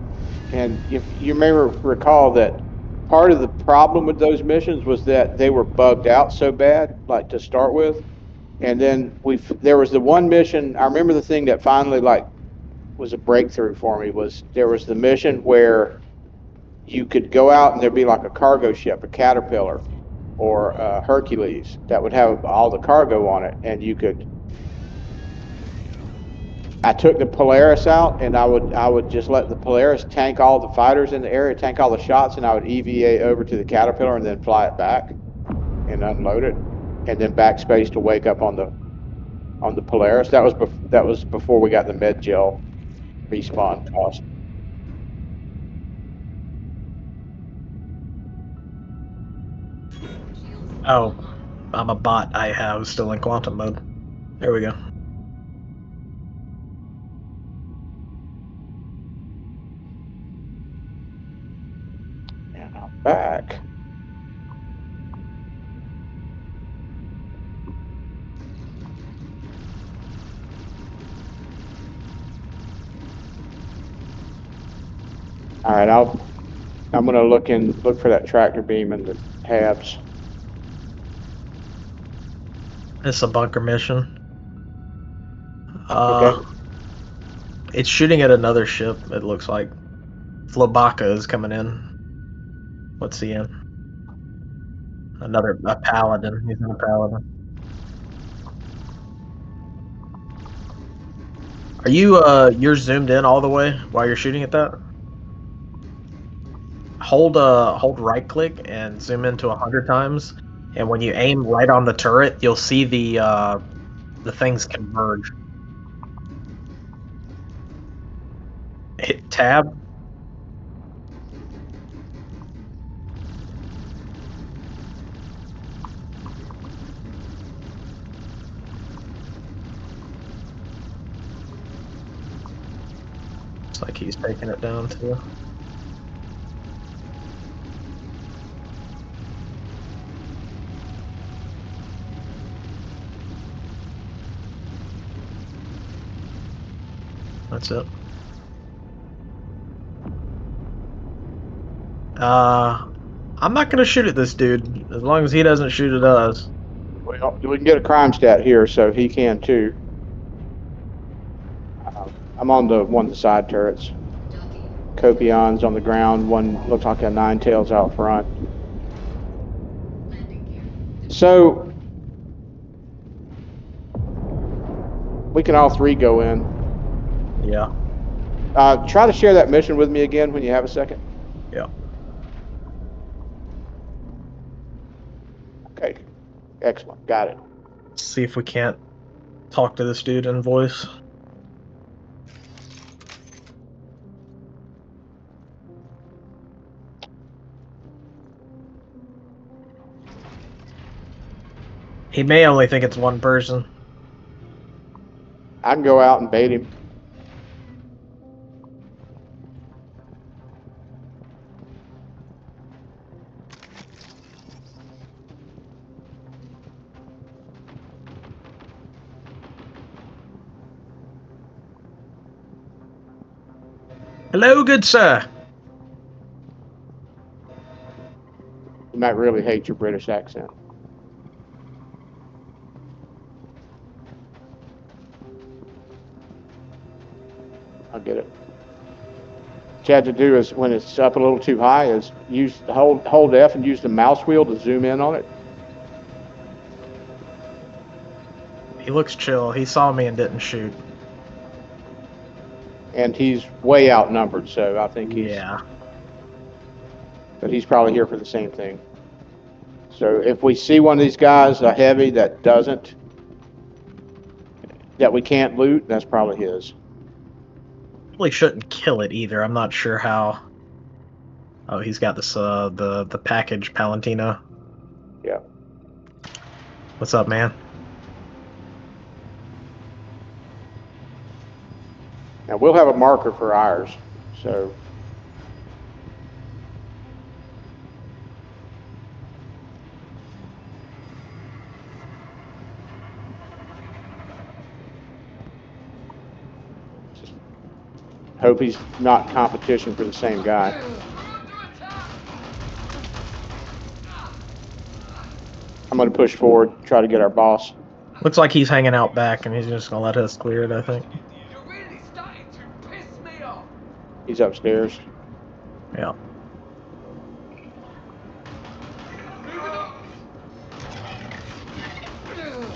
and if you may recall that part of the problem with those missions was that they were bugged out so bad, like to start with. And then there was the one mission, I remember the thing that finally like was a breakthrough for me was there was the mission where you could go out and there'd be like a cargo ship, a Caterpillar or a Hercules that would have all the cargo on it, and you could. I took the Polaris out, and I would just let the Polaris tank all the fighters in the area, tank all the shots, and I would EVA over to the Caterpillar and then fly it back and unload it, and then backspace to wake up on the Polaris. That was before we got the med gel respawn cost. Oh, I'm a bot. I was still in quantum mode. There we go. And I'm back. All right, I'm gonna look for that tractor beam in the tabs. It's a bunker mission. Okay. It's shooting at another ship, it looks like. Flobaka is coming in. What's he in? A paladin. He's in a paladin. Are you're zoomed in all the way while you're shooting at that? Hold right click and zoom into 100 times, and when you aim right on the turret, you'll see the things converge. Hit tab. Looks like he's taking it down too. That's it. I'm not gonna shoot at this dude as long as he doesn't shoot at us. Well, we can get a crime stat here, so he can too. I'm on one of the side turrets. Copion's on the ground. One looks like a Nine Tails out front. So we can all three go in. Yeah. Try to share that mission with me again when you have a second. Yeah. Okay. Excellent. Got it. See if we can't talk to this dude in voice. He may only think it's one person. I can go out and bait him. Hello, good sir. You might really hate your British accent. I'll get it. What you have to do is when it's up a little too high is hold F and use the mouse wheel to zoom in on it. He looks chill. He saw me and didn't shoot. And he's way outnumbered, so I think Yeah. But he's probably here for the same thing. So if we see one of these guys, a heavy that we can't loot, that's probably his. Probably shouldn't kill it either. I'm not sure how. Oh, he's got this the package Palantina. Yeah. What's up, man? Now we'll have a marker for ours, so Hope he's not competition for the same guy. I'm going to push forward, try to get our boss. Looks like he's hanging out back, and he's just gonna let us clear it, I think. You're really starting to piss me off. He's upstairs. Yeah.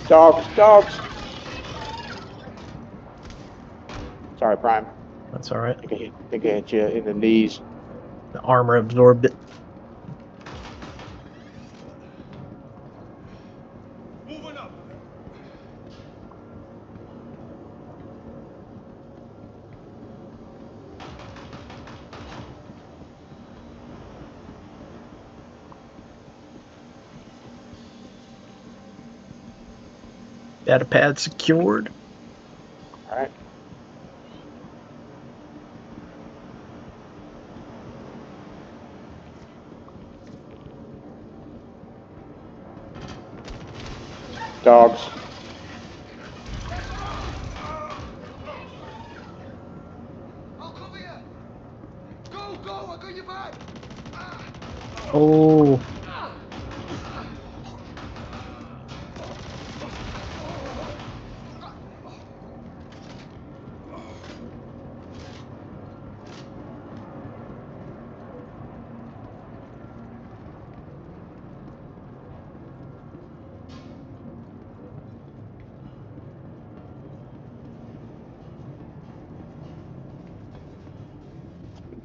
Dogs, dogs. Sorry, Prime. That's all right. I think I hit you in the knees. The armor absorbed it. Moving up. Data pad secured. All right. Dogs. I'll cover you. Go, go, I got your back. Oh.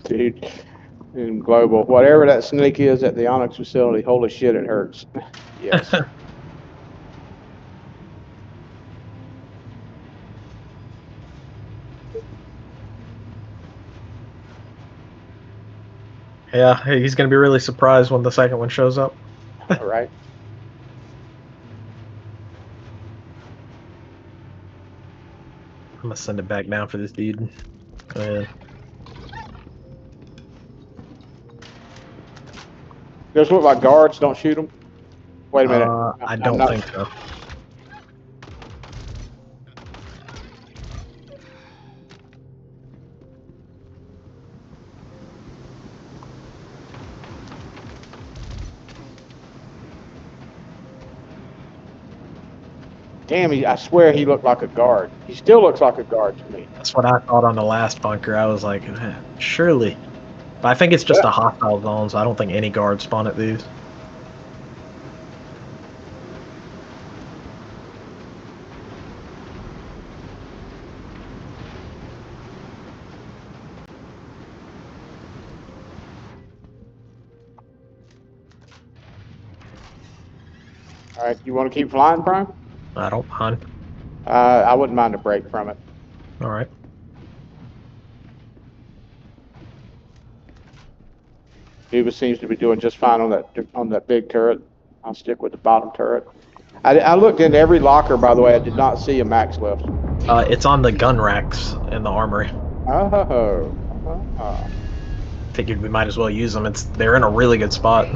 Dude, in global, whatever that snake is at the Onyx facility, holy shit, it hurts. Yes. Yeah, he's gonna be really surprised when the second one shows up. All right. I'm gonna send it back down for this dude. Go ahead. Those look like guards. Don't shoot them. Wait a minute. I I'm don't not- think so. Damn, I swear he looked like a guard. He still looks like a guard to me. That's what I thought on the last bunker. I was like, surely. But I think it's just Yeah. a hostile zone, so I don't think any guards spawn at these. All right, you want to keep flying, Prime? I don't mind. I wouldn't mind a break from it. All right. Duba seems to be doing just fine on that big turret. I'll stick with the bottom turret. I looked into every locker, by the way. I did not see a max lift. It's on the gun racks in the armory. Oh, Figured we might as well use them. They're in a really good spot.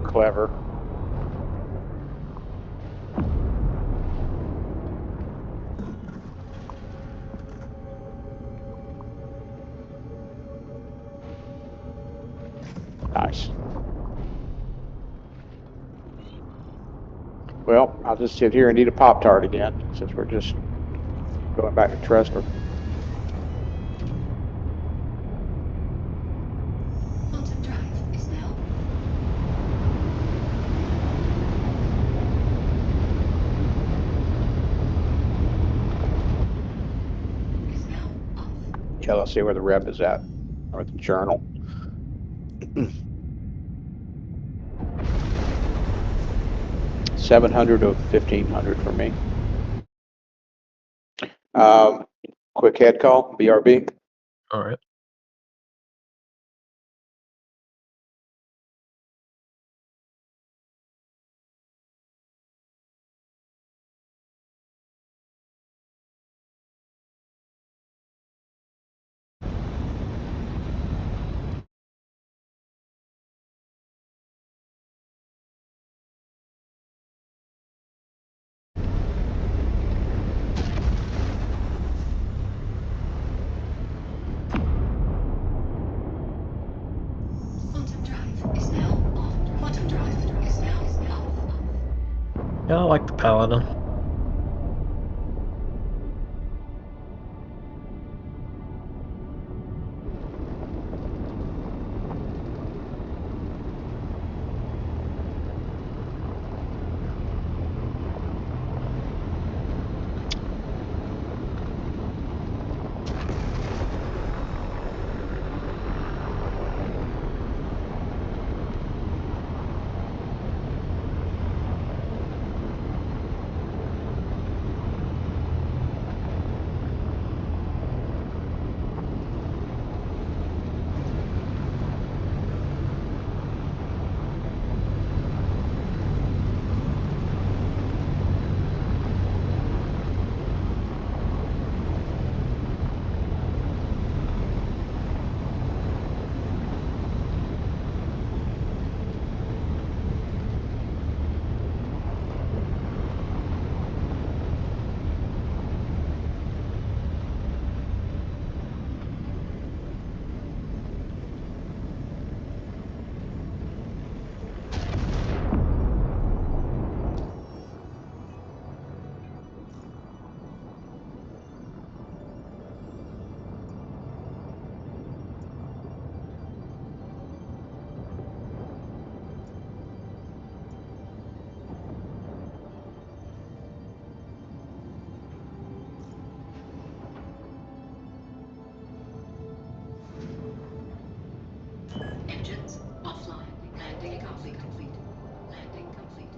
clever. Nice. Well, I'll just sit here and eat a Pop-Tart again, since we're just going back to Tressler. Quantum drive is now. Is now off. Yeah, let's see where the rep is at, or the journal. $700 to $1,500 for me. Quick head call, BRB. All right. Yeah, I like the Paladin. Engines offline. Landing complete. Landing complete.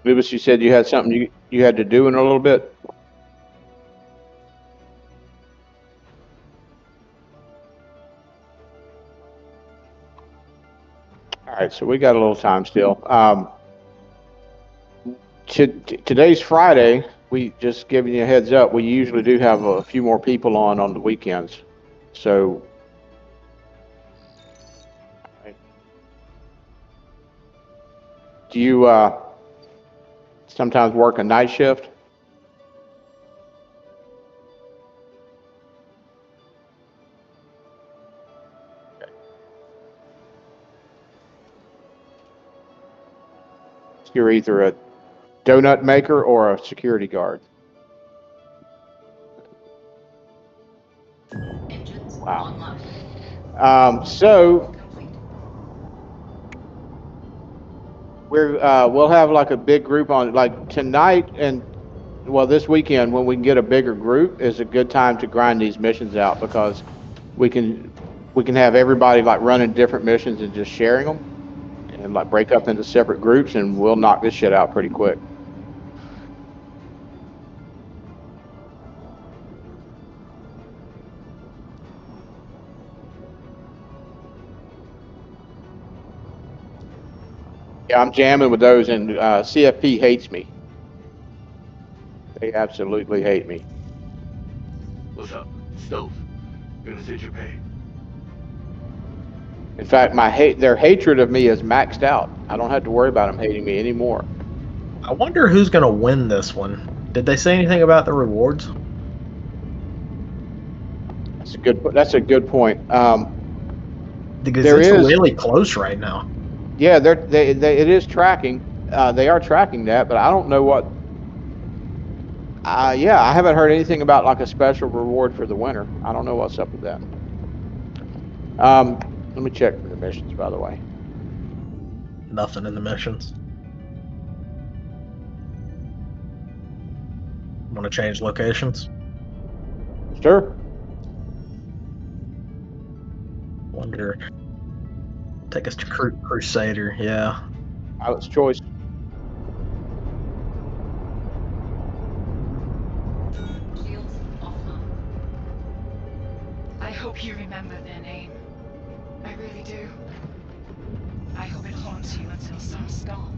Lewis, you said you had something you had to do in a little bit? All right, so we got a little time still. Today's Friday. We just giving you a heads up. We usually do have a few more people on the weekends. So, do you sometimes work a night shift? You're either a donut maker or a security guard. Engines Wow. online. So Complete. we'll have like a big group on like tonight and well this weekend when we can get a bigger group is a good time to grind these missions out because we can have everybody like running different missions and just sharing them and like break up into separate groups and we'll knock this shit out pretty quick. Yeah, I'm jamming with those, and CFP hates me. They absolutely hate me. What's up? Stove. Gonna sit your pay. In fact, their hatred of me is maxed out. I don't have to worry about them hating me anymore. I wonder who's going to win this one. Did they say anything about the rewards? That's a good point. Because it's really close right now. Yeah, it is tracking. They are tracking that, but I don't know what. Yeah, I haven't heard anything about like a special reward for the winner. I don't know what's up with that. Let me check for the missions, by the way. Nothing in the missions. Want to change locations? Sure. Wonder. Take us to Crusader, yeah. Pilot's choice. Shields offline. I hope you remember their name. I really do. I hope it haunts you until sun's gone.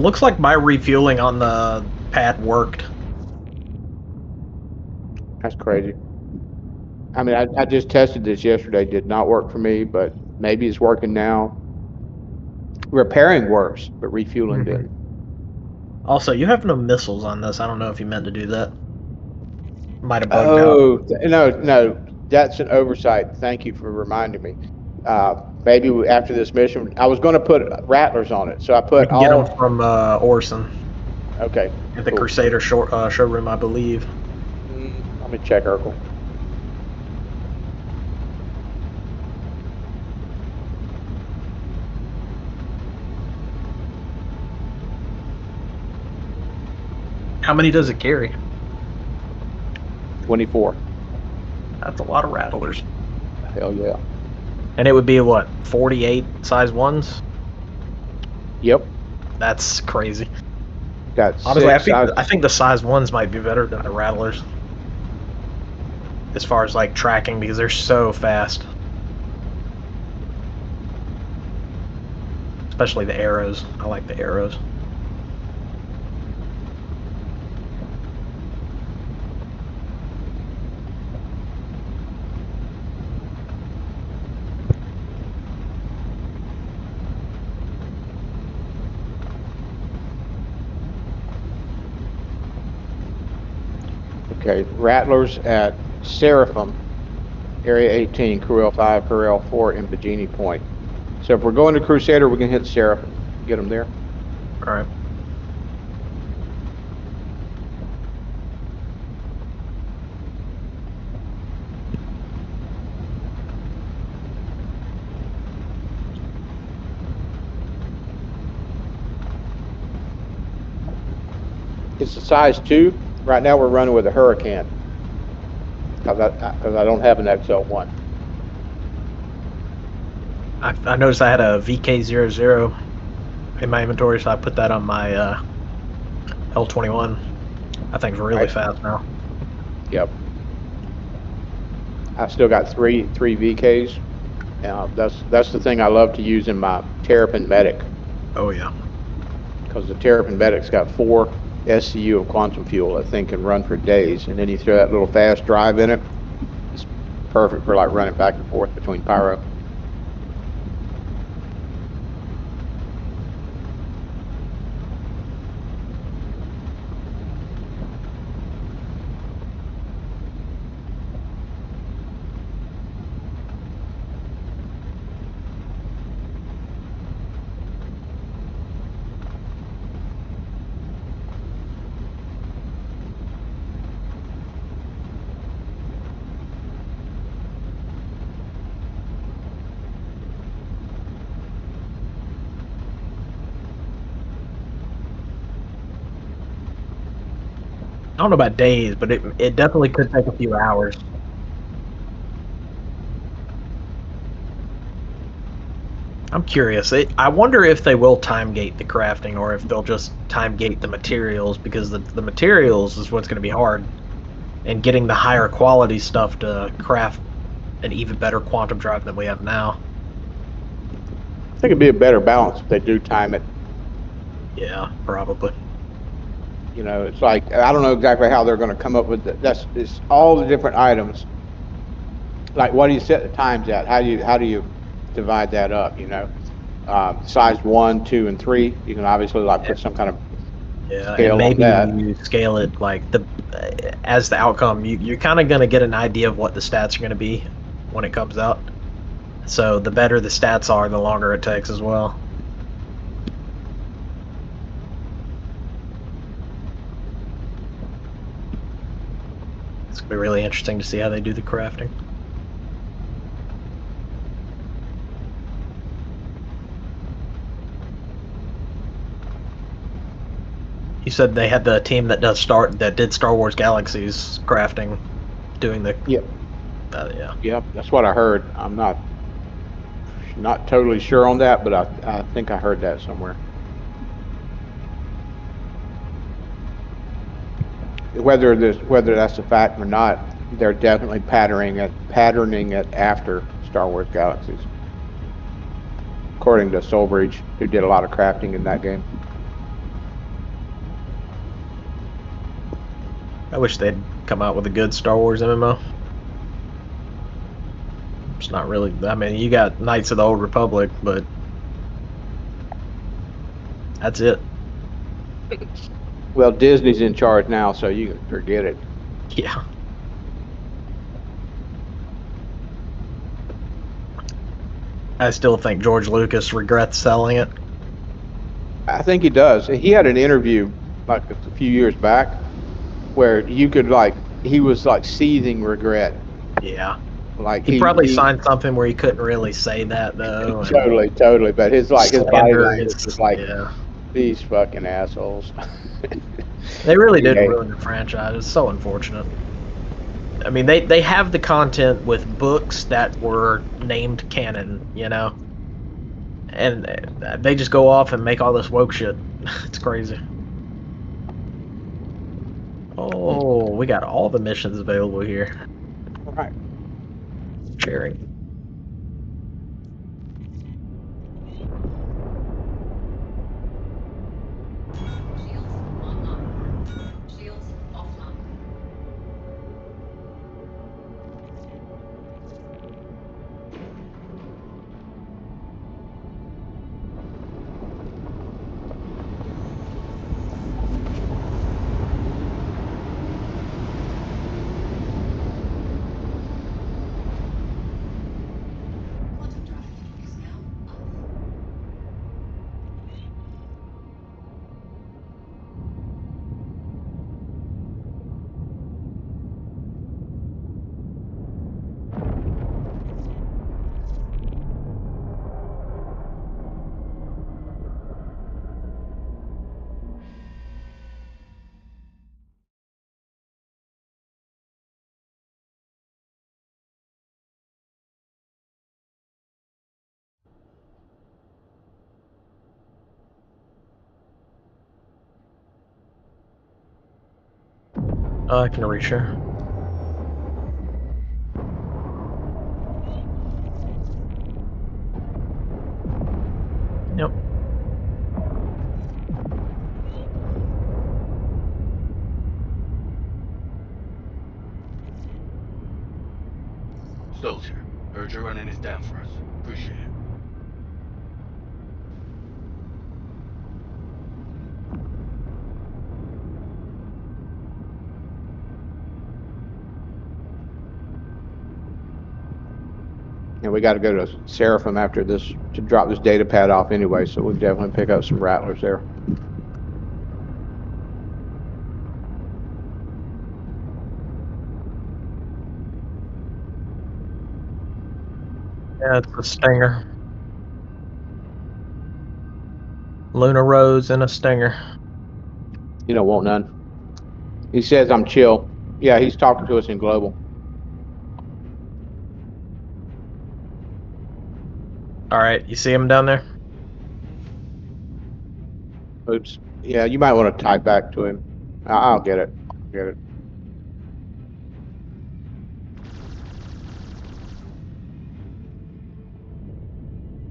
Looks like my refueling on the pad worked. That's crazy. I mean, I just tested this yesterday. Did not work for me, but maybe it's working now. Repairing works, but refueling didn't. Also, you have no missiles on this. I don't know if you meant to do that. Might have bugged out. Oh, no, that's an oversight. Thank you for reminding me. Maybe after this mission, I was going to put Rattlers on it, so I You put can get all. them from Orson Okay, at the cool. Crusader showroom, I believe. Let me check Urkel. How many does it carry? 24. That's a lot of Rattlers. Hell yeah. And it would be what, 48 size ones? Yep. That's crazy. Got Honestly, six. I think the size ones might be better than the Rattlers. As far as like tracking, because they're so fast. Especially the arrows. I like the arrows. Okay, Rattlers at Seraphim, Area 18, Crew L5, Crew L4, and Bajini Point. So if we're going to Crusader, we can hit Seraphim. Get them there. All right. It's a size 2. Right now we're running with a Hurricane. Because I don't have an XL1. I noticed I had a VK00 in my inventory, so I put that on my L21. I think it's really Right. fast now. Yep. I've still got three VKs. That's the thing I love to use in my Terrapin Medic. Oh yeah. Because the Terrapin Medic's got 4 SCU of quantum fuel. That thing can run for days. And then you throw that little fast drive in it. It's perfect for like running back and forth between pyro. I don't know about days, but it definitely could take a few hours. I'm curious. I wonder if they will time gate the crafting or if they'll just time gate the materials, because the materials is what's going to be hard. And getting the higher quality stuff to craft an even better quantum drive than we have now. I think it'd be a better balance if they do time it. Yeah, probably. You know, it's like, I don't know exactly how they're going to come up with it's all the different items. Like, what do you set the times at? How do you divide that up, you know? Size 1, 2, and 3, you can obviously like put some kind of Yeah, scale and on maybe that. you scale it like as the outcome. You're kind of going to get an idea of what the stats are going to be when it comes out. So the better the stats are, the longer it takes as well. It's going to be really interesting to see how they do the crafting. You said they had the team that did Star Wars Galaxies crafting doing the. Yep. Yeah. Yep, that's what I heard. I'm not totally sure on that, but I think I heard that somewhere. Whether that's a fact or not, they're definitely patterning it after Star Wars Galaxies, according to Soulbridge, who did a lot of crafting in that game. I wish they'd come out with a good Star Wars MMO. It's not really. I mean, you got Knights of the Old Republic, but that's it. Well, Disney's in charge now, so you can forget it. Yeah. I still think George Lucas regrets selling it. I think he does. He had an interview like a few years back where you could he was like seething regret. Yeah. Like he probably signed something where he couldn't really say that though. Totally. But his body language was like, yeah. These fucking assholes. They really did ruin the franchise. It's so unfortunate. I mean, they have the content with books that were named canon, you know? And they just go off and make all this woke shit. It's crazy. Oh, we got all the missions available here. All right. Sharing. Shields online. Shields offline. Quantum drive is now off. I can reach her. Yep. Soldier, heard you're running this down for us. Appreciate it. And we got to go to Seraphim after this to drop this data pad off anyway, so we'll definitely pick up some rattlers there. Yeah, it's a Stinger. Luna Rose and a Stinger. You don't want none. He says I'm chill. Yeah, he's talking to us in global. All right, you see him down there? Oops. Yeah, you might want to type back to him. I'll get it. Get it.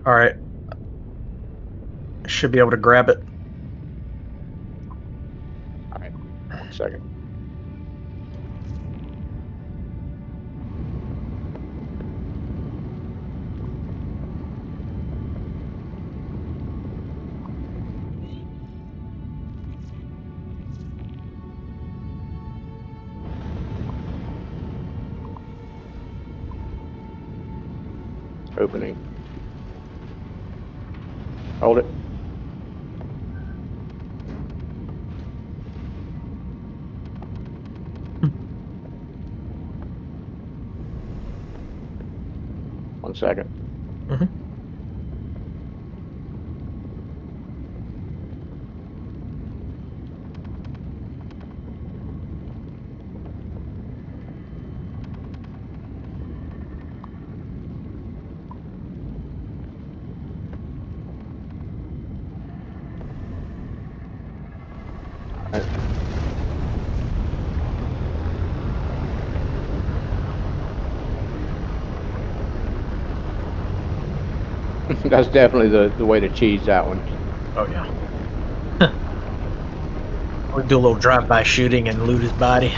All right. Should be able to grab it. All right. 1 second. Opening. Hold it. One second. Mm-hmm. That's definitely the way to cheese that one. Oh yeah. Or do a little drive-by shooting and loot his body.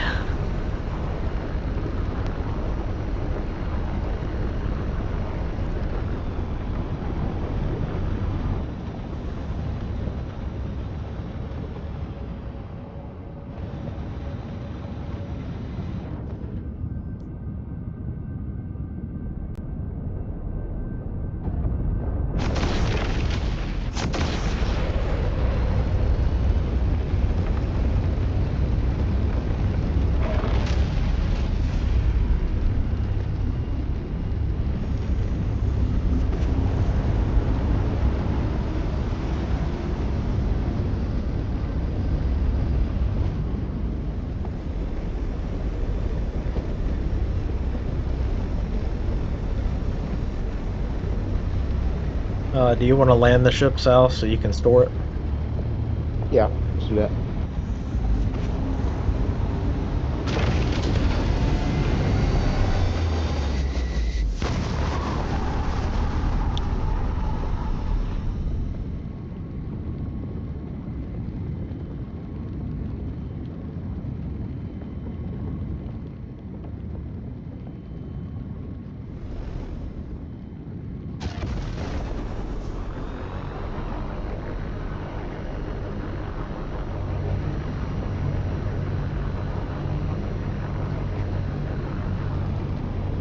Do you want to land the ship, Sal, so you can store it? Yeah, let's do that.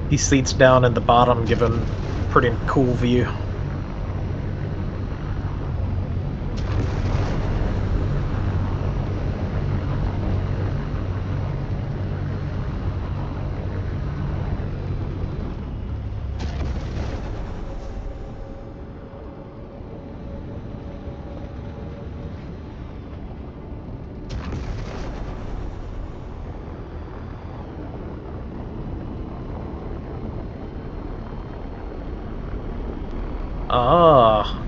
These seats down at the bottom give him a pretty cool view.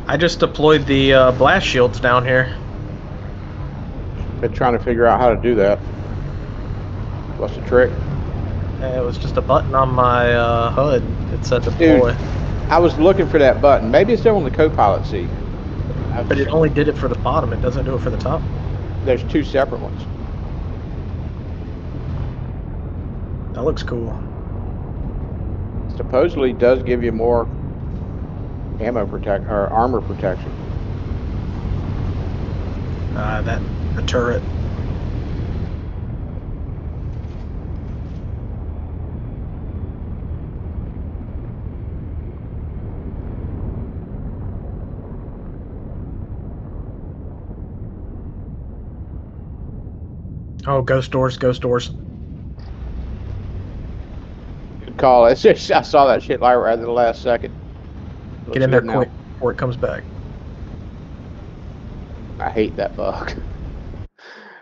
I just deployed the blast shields down here. Been trying to figure out how to do that. What's the trick? It was just a button on my HUD. It said deploy. Dude, I was looking for that button. Maybe it's there on the co-pilot seat. But it only did it for the bottom. It doesn't do it for the top. There's two separate ones. That looks cool. Supposedly does give you more ammo protect or armor protection. The turret. Oh, ghost doors, ghost doors. Good call. It's just, I saw that shit right at the last second. Looks Get in there good now. quick before it comes back. I hate that bug.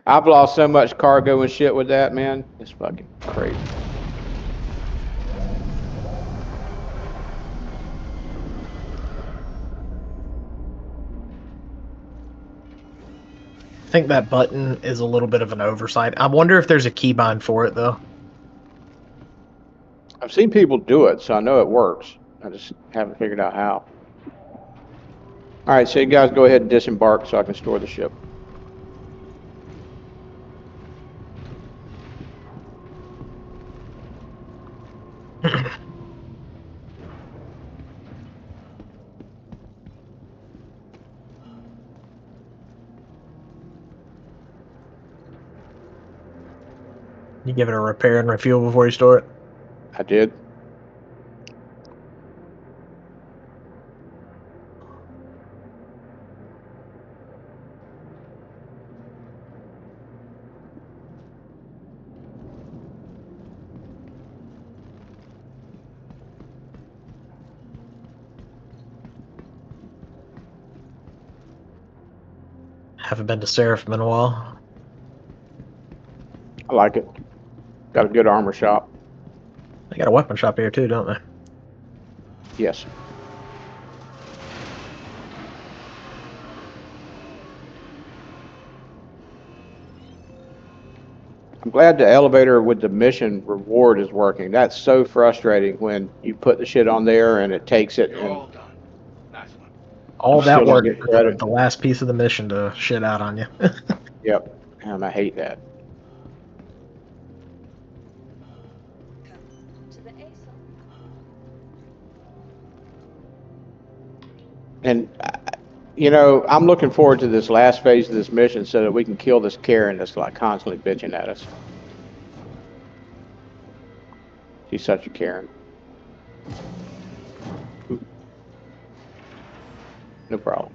I've lost so much cargo and shit with that, man. It's fucking crazy. I think that button is a little bit of an oversight. I wonder if there's a keybind for it, though. I've seen people do it, so I know it works. I just haven't figured out how. All right, so you guys go ahead and disembark so I can store the ship. You give it a repair and refuel before you store it? I did. Haven't been to Seraphim in a while. I like it. Got a good armor shop. They got a weapon shop here too, don't they? Yes. I'm glad the elevator with the mission reward is working. That's so frustrating when you put the shit on there and it takes it You're and all done. Nice one. All You that still don't work get for credit. the last piece of the mission to shit out on you. Yep. And I hate that. To the ASO. And, you know, I'm looking forward to this last phase of this mission so that we can kill this Karen that's like constantly bitching at us. She's such a Karen. No problem.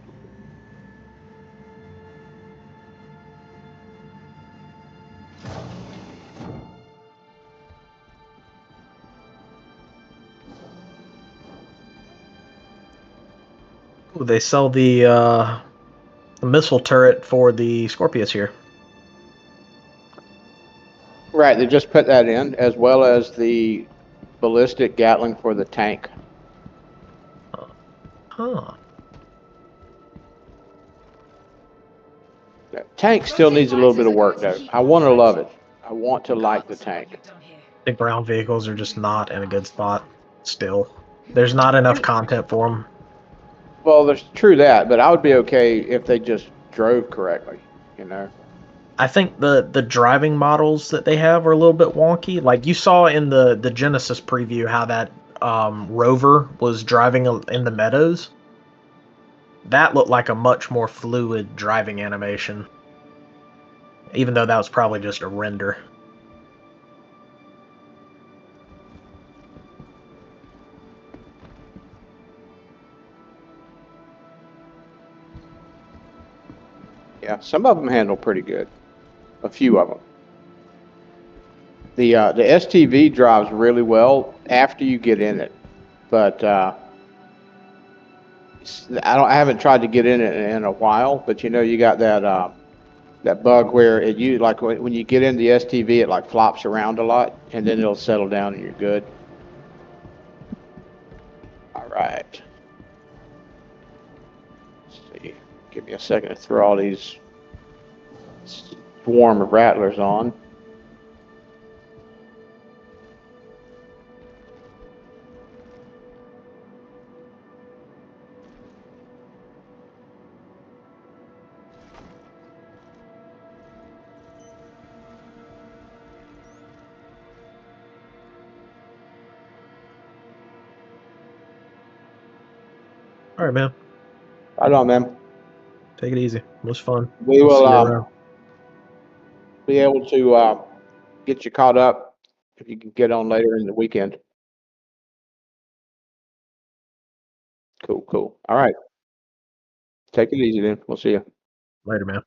Ooh, they sell the missile turret for the Scorpius here. Right, they just put that in, as well as the ballistic Gatling for the tank. Huh. The tank still needs a little bit of work, though. I want to love it. I want to like the tank. The ground vehicles are just not in a good spot still. There's not enough content for them. Well, there's true that, but I would be okay if they just drove correctly, you know? I think the driving models that they have are a little bit wonky. Like you saw in the Genesis preview how that rover was driving in the meadows. That looked like a much more fluid driving animation. Even though that was probably just a render. Yeah, some of them handle pretty good. A few of them. The STV drives really well after you get in it, but I haven't tried to get in it in a while. But you know, you got that that bug where like when you get in the STV, it like flops around a lot, and then it'll settle down and you're good. All right. Let's see. Give me a second to throw all these swarm of rattlers on. All right, man. Right on, man. Take it easy. It was fun. We We'll see you will around. be able to get you caught up if you can get on later in the weekend. Cool, cool. All right. Take it easy then. We'll see you. Later, man.